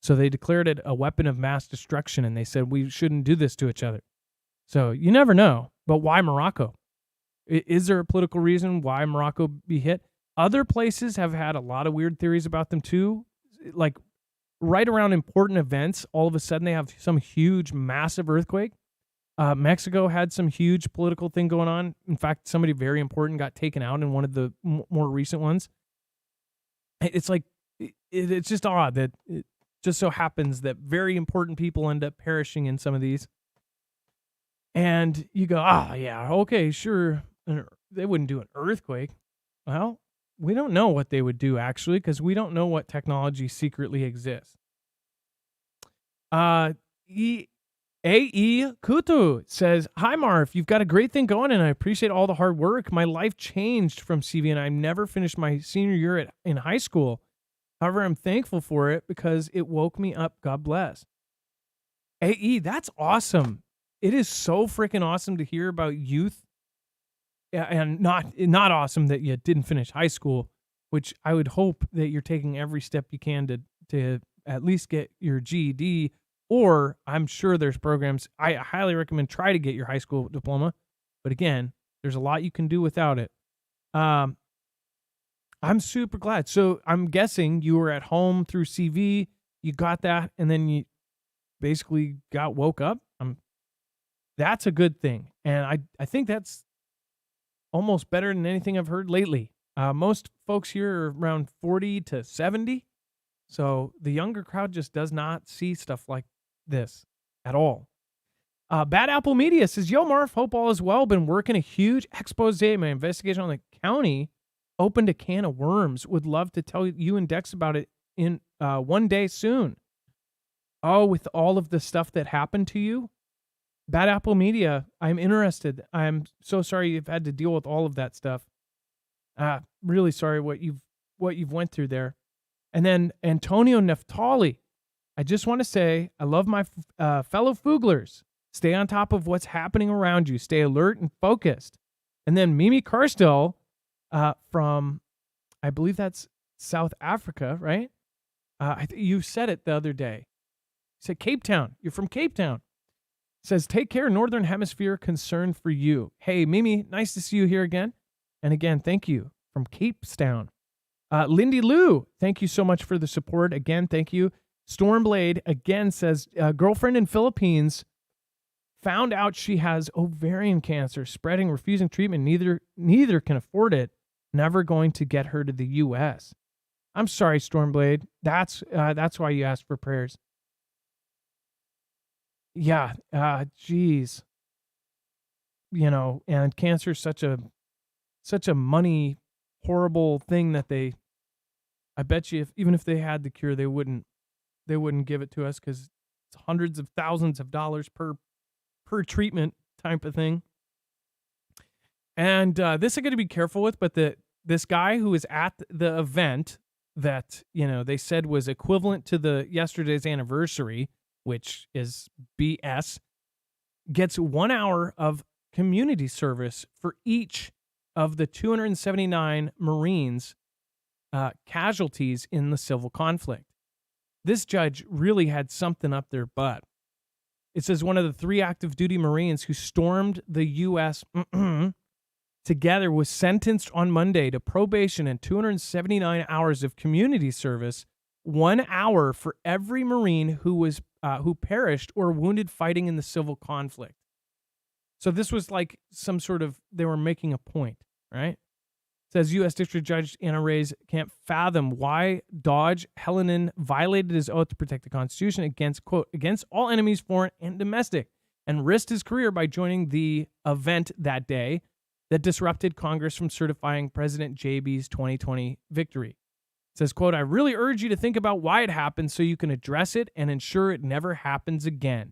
So they declared it a weapon of mass destruction, and they said we shouldn't do this to each other. So you never know. But why Morocco? Is there a political reason why Morocco be hit? Other places have had a lot of weird theories about them too. Like right around important events, all of a sudden they have some huge, massive earthquake. Mexico had some huge political thing going on. In fact, somebody very important got taken out in one of the more recent ones. It's like, it's just odd that it just so happens that very important people end up perishing in some of these. And you go, yeah, okay, sure. They wouldn't do an earthquake. Well, we don't know what they would do, actually, because we don't know what technology secretly exists. A.E. Kutu says, "Hi, Marf. You've got a great thing going, and I appreciate all the hard work. My life changed from CV, and I never finished my senior year in high school. However, I'm thankful for it because it woke me up. God bless." A.E., that's awesome. It is so freaking awesome to hear about youth. And not awesome that you didn't finish high school, which I would hope that you're taking every step you can to at least get your GED, or I'm sure there's programs. I highly recommend try to get your high school diploma, but again, there's a lot you can do without it. I'm super glad. So I'm guessing you were at home through CV, you got that, and then you basically got woke up. That's a good thing, and I think that's almost better than anything I've heard lately. Most folks here are around 40 to 70. So the younger crowd just does not see stuff like this at all. Bad Apple Media says, "Yo, Marf, hope all is well. Been working a huge expose. My investigation on the county opened a can of worms. Would love to tell you and Dex about it in one day soon." Oh, with all of the stuff that happened to you? Bad Apple Media, I'm interested. I'm so sorry you've had to deal with all of that stuff. Really sorry what you've went through there. And then Antonio Neftali, I just want to say I love my fellow Fooglers. Stay on top of what's happening around you. Stay alert and focused. And then Mimi Karstel from, I believe that's South Africa, right? You said it the other day. You said Cape Town. You're from Cape Town. Says, "Take care, Northern Hemisphere, concern for you." Hey, Mimi, nice to see you here again. And again, thank you from Cape Town. Lindy Lou, thank you so much for the support. Again, thank you. Stormblade, again, says, girlfriend in Philippines found out she has ovarian cancer, spreading, refusing treatment. Neither can afford it. Never going to get her to the U.S. I'm sorry, Stormblade. That's why you asked for prayers. Yeah, geez. And cancer is such a money horrible thing that I bet you even if they had the cure, they wouldn't give it to us because it's hundreds of thousands of dollars per treatment type of thing. And this I got to be careful with, but this guy who was at the event that they said was equivalent to the yesterday's anniversary, which is BS, gets 1 hour of community service for each of the 279 Marines casualties in the civil conflict. This judge really had something up their butt. It says one of the 3 active duty Marines who stormed the U.S. together was sentenced on Monday to probation and 279 hours of community service, 1 hour for every Marine who perished or wounded fighting in the civil conflict. So this was like some sort of, they were making a point, right? Says U.S. District Judge Anna Reyes can't fathom why Dodge Hellenin violated his oath to protect the Constitution against, quote, against all enemies, foreign and domestic, and risked his career by joining the event that day that disrupted Congress from certifying President JB's 2020 victory. Says, quote, I really urge you to think about why it happened so you can address it and ensure it never happens again.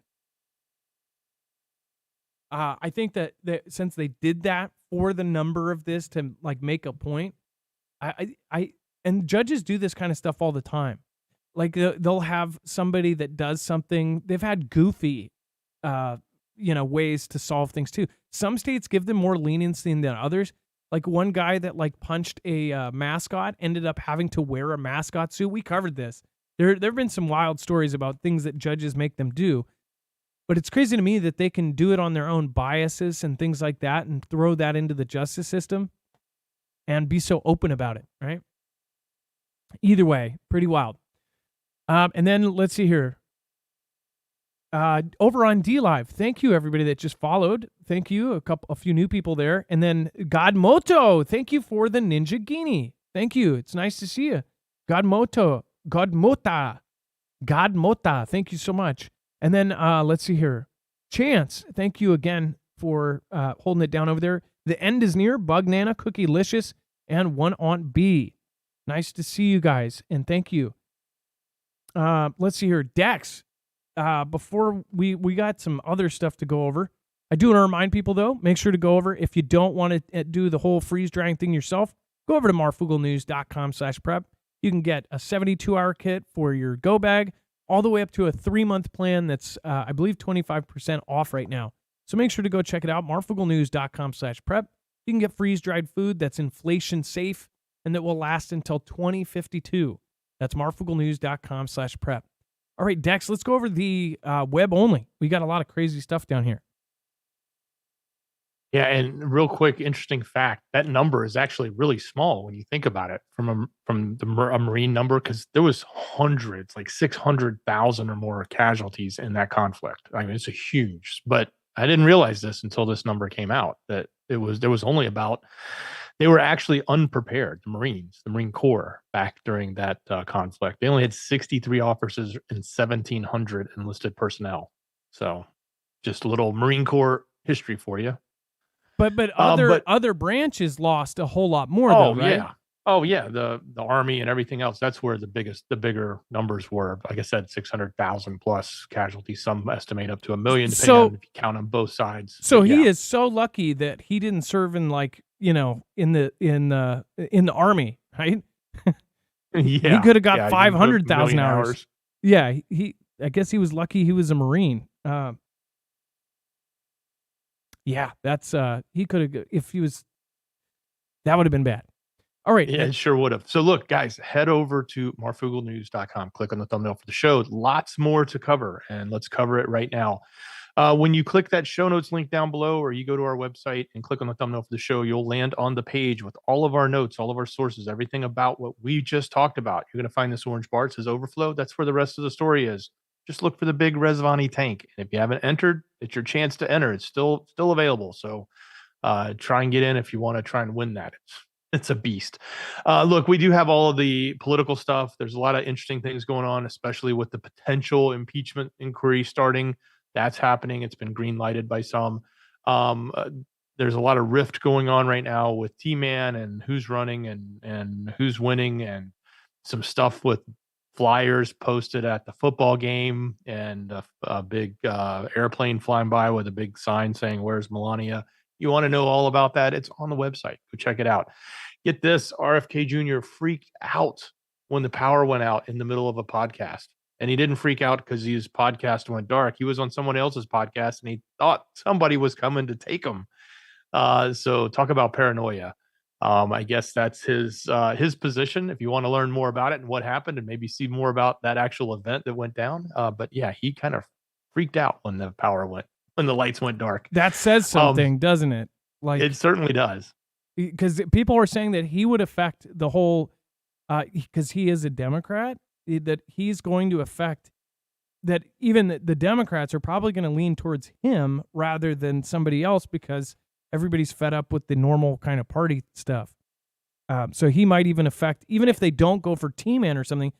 I think that since they did that for the number of this to like make a point, and judges do this kind of stuff all the time. Like they'll have somebody that does something. They've had goofy, ways to solve things too. Some states give them more leniency than others. Like one guy that like punched a mascot ended up having to wear a mascot suit. We covered this. There've been some wild stories about things that judges make them do. But it's crazy to me that they can do it on their own biases and things like that and throw that into the justice system and be so open about it, right? Either way, pretty wild. And then let's see here. Over on DLive, thank you everybody that just followed. Thank you, a few new people there. And then Godmoto, thank you for the Ninja Guinea. Thank you. It's nice to see you. Godmota, thank you so much. And then let's see here. Chance, thank you again for holding it down over there. The end is near. Bug Nana, Cookie Licious, and One Aunt B. Nice to see you guys, and thank you. Let's see here. Dex, before we got some other stuff to go over. I do want to remind people, though, make sure to go over. If you don't want to do the whole freeze-drying thing yourself, go over to marfuglenews.com/prep. You can get a 72-hour kit for your go bag, all the way up to a 3-month plan that's, I believe, 25% off right now. So make sure to go check it out, marfuglenews.com/prep. You can get freeze-dried food that's inflation safe and that will last until 2052. That's marfuglenews.com/prep. All right, Dex, let's go over the web only. We got a lot of crazy stuff down here. Yeah, and real quick, interesting fact, that number is actually really small when you think about it from a Marine number, because there was hundreds, like 600,000 or more casualties in that conflict. I mean, it's a huge, but I didn't realize this until this number came out, that there was only about, they were actually unprepared, the Marines, the Marine Corps, back during that conflict. They only had 63 officers and 1,700 enlisted personnel. So just a little Marine Corps history for you. But other branches lost a whole lot more, though, right? Yeah. Oh yeah, the Army and everything else. That's where the bigger numbers were. Like I said, 600,000 plus casualties. Some estimate up to 1 million, depending on if you count on both sides. So he is so lucky that he didn't serve in in the Army, right? Yeah, he could have got 500,000 hours. hours. Yeah, I guess he was lucky he was a Marine. Yeah, that's he could have, if he was, that would have been bad. All right. Yeah, it sure would have. So look, guys, head over to marfuglenews.com, click on the thumbnail for the show. Lots more to cover, and let's cover it right now. When you click that show notes link down below, or you go to our website and click on the thumbnail for the show, you'll land on the page with all of our notes, all of our sources, everything about what we just talked about. You're going to find this orange bar. It says overflow. That's where the rest of the story is. Just look for the big Rezvani tank. And if you haven't entered, it's your chance to enter. It's still available. So try and get in if you want to try and win that. It's a beast. Look, we do have all of the political stuff. There's a lot of interesting things going on, especially with the potential impeachment inquiry starting. That's happening. It's been green lighted by some. There's a lot of rift going on right now with T-Man and who's running and who's winning, and some stuff with flyers posted at the football game, and a big airplane flying by with a big sign saying, "Where's Melania?" You want to know all about that? It's on the website. Go check it out. Get this, RFK Jr. freaked out when the power went out in the middle of a podcast. And he didn't freak out because his podcast went dark. He was on someone else's podcast, and he thought somebody was coming to take him. So talk about paranoia. I guess that's his position. If you want to learn more about it and what happened, and maybe see more about that actual event that went down. But yeah, he kind of freaked out when the lights went dark. That says something, doesn't it? Like, it certainly does. Because people are saying that he would affect the whole, because he is a Democrat, that he's going to affect, that even the Democrats are probably going to lean towards him rather than somebody else, because everybody's fed up with the normal kind of party stuff. So he might even affect, even if they don't go for T-Man or something,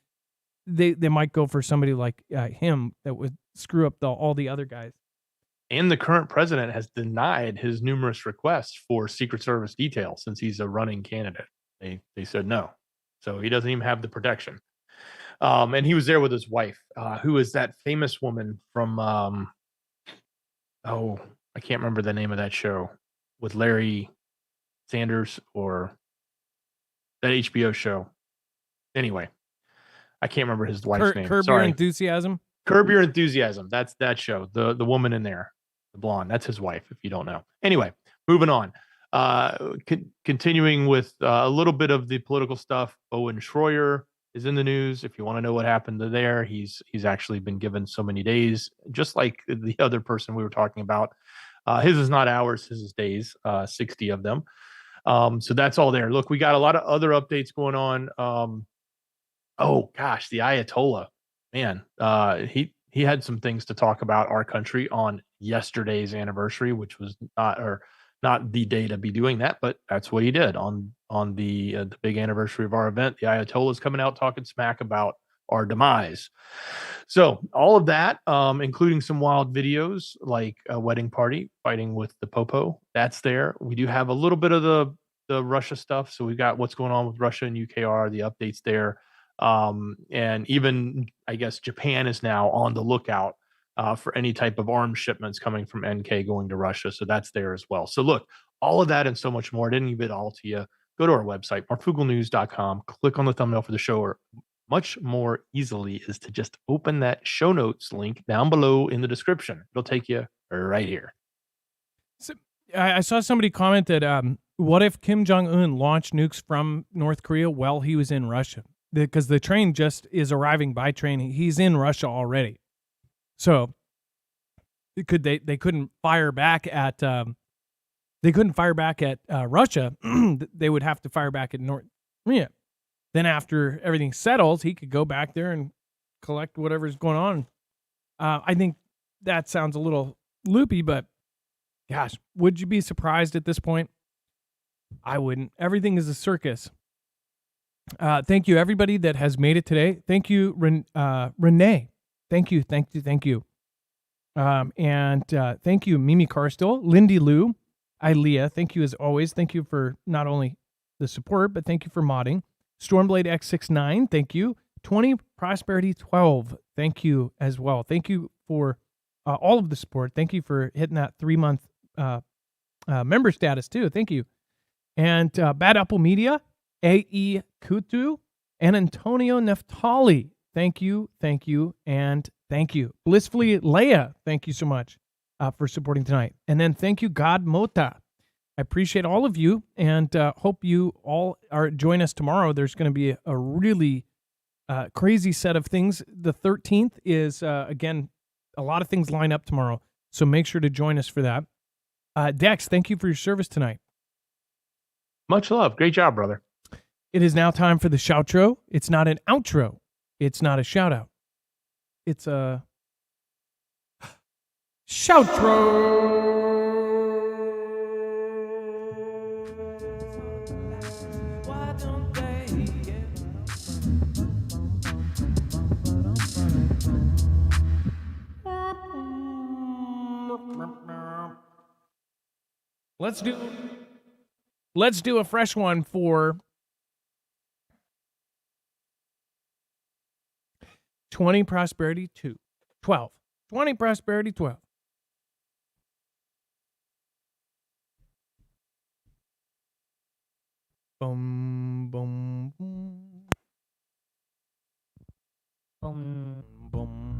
they might go for somebody like him that would screw up all the other guys. And the current president has denied his numerous requests for Secret Service details since he's a running candidate. They said no. So he doesn't even have the protection. And he was there with his wife, who is that famous woman from, I can't remember the name of that show with Larry Sanders, or that HBO show. Anyway, I can't remember his wife's name. Curb Your Enthusiasm. Curb Your Enthusiasm. That's that show. The woman in there, the blonde. That's his wife, if you don't know. Anyway, moving on. Continuing with a little bit of the political stuff. Owen Schroyer is in the news. If you want to know what happened there, he's actually been given so many days, just like the other person we were talking about. His is not hours, his is days, 60 of them. So that's all there. Look, we got a lot of other updates going on. Oh gosh, the Ayatollah, man, he had some things to talk about our country on yesterday's anniversary, which was not the day to be doing that, but that's what he did on the big anniversary of our event. The Ayatollah is coming out talking smack about our demise. So all of that, including some wild videos like a wedding party fighting with the Popo, that's there. We do have a little bit of the Russia stuff. So we got what's going on with Russia and UKR, the updates there. And even, I guess, Japan is now on the lookout for any type of arms shipments coming from NK going to Russia. So that's there as well. So look, all of that and so much more. I didn't give it all to you. Go to our website, marfooglenews.com, click on the thumbnail for the show, or much more easily is to just open that show notes link down below in the description. It'll take you right here. So, I saw somebody comment that what if Kim Jong-un launched nukes from North Korea while he was in Russia? Because the train just is arriving by train. He's in Russia already. So they couldn't fire back at Russia. They would have to fire back at North Korea. Then after everything settles, he could go back there and collect whatever's going on. I think that sounds a little loopy, but gosh, would you be surprised at this point? I wouldn't. Everything is a circus. Thank you, everybody that has made it today. Thank you, Renee. Thank you. And thank you, Mimi Carstill, Lindy Lou, Ilea. Thank you as always. Thank you for not only the support, but thank you for modding. Stormblade X69, thank you. 20 Prosperity 12, thank you as well. Thank you for all of the support. Thank you for hitting that 3-month member status too. Thank you. And Bad Apple Media, A.E. Kutu, and Antonio Neftali. Thank you, and thank you. Blissfully Leia, thank you so much for supporting tonight. And then thank you, God Mota. I appreciate all of you, and hope you all join us tomorrow. There's going to be a really crazy set of things. The 13th is, again, a lot of things line up tomorrow, so make sure to join us for that. Dex, thank you for your service tonight. Much love. Great job, brother. It is now time for the shoutro. It's not an outro. It's not a shout-out. It's a shoutro. Let's do a fresh one for 20 Prosperity 12. 20 Prosperity 12. Boom, boom, boom. Boom, boom, boom.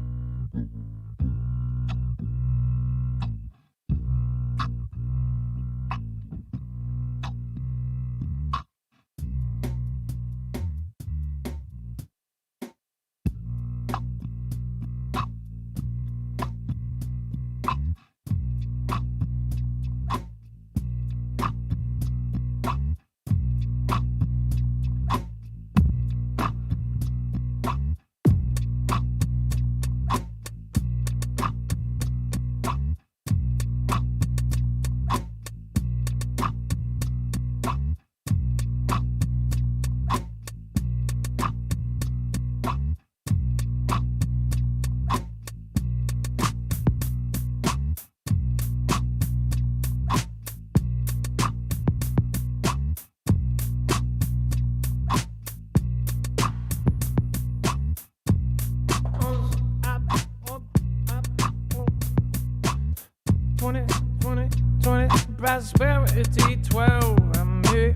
20, 20, 20, prosperity 12. I'm here.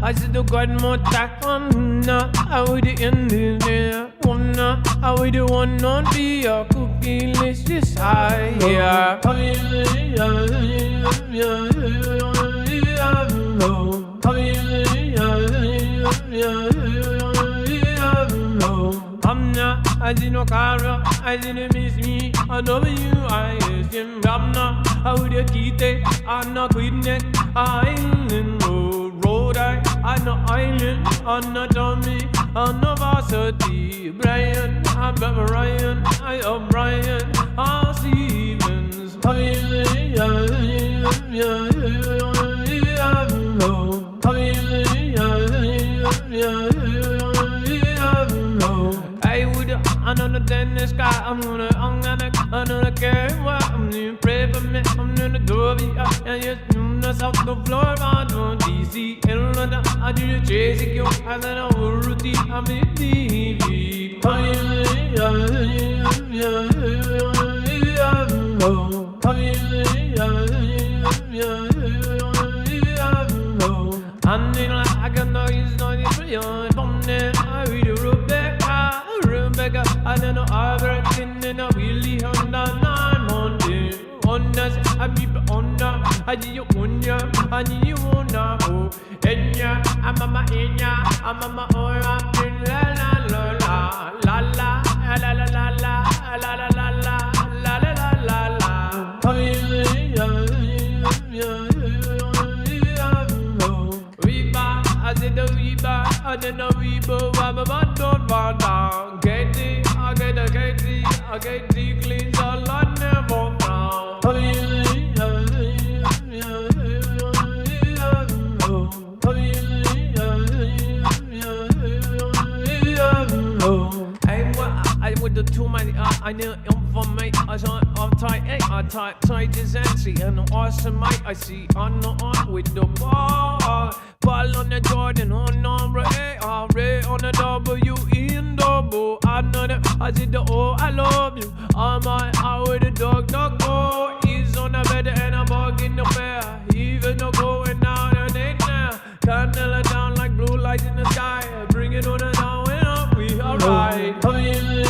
I said the God more tack on now. I would end it there. One now, I would want not be a cookie list this high. Yeah. I'm not, I did no car, I didn't miss me. I know you, I is him. I'm not, I would have keyed it. I'm not quitting it. Island road, I know island. I'm not dummy, I'm not varsity. Brian, I'm Ryan, I am Brian. I'm Stevens. I would another tennis guy. I'm gonna care what I'm doing. Pray for me. I'm gonna do it. And you know, South the floor. I don't DC. I do the chasing you. I let a routine. I'm in TV. And then I can know he's not even from there. I read Rebecca, I don't know everything in a really Honda 900. Honda's a people Honda, I need you on ya, I need you on ya. Oh, Enya, I'm a ma Enya, I'm a ma Ora, la la la la la la la la la la la la la la la la I said the Reba, I did the Reba, but don't fall down. Get it, I get the Katie, I get the clean, so I never found. I with the too many, I need information. I saw I'm tight, I tight is antsy, and the awesome mic I see on the on with the ball. Ball on the Jordan, on number A, red on the W in double. I know that I did the O, I love you. I'm out with the dog go. He's on the bed and I'm in the bear. Even though going out and ain't there. Can't nail it down like blue lights in the sky. Bring it on and down and up, we alright. Oh,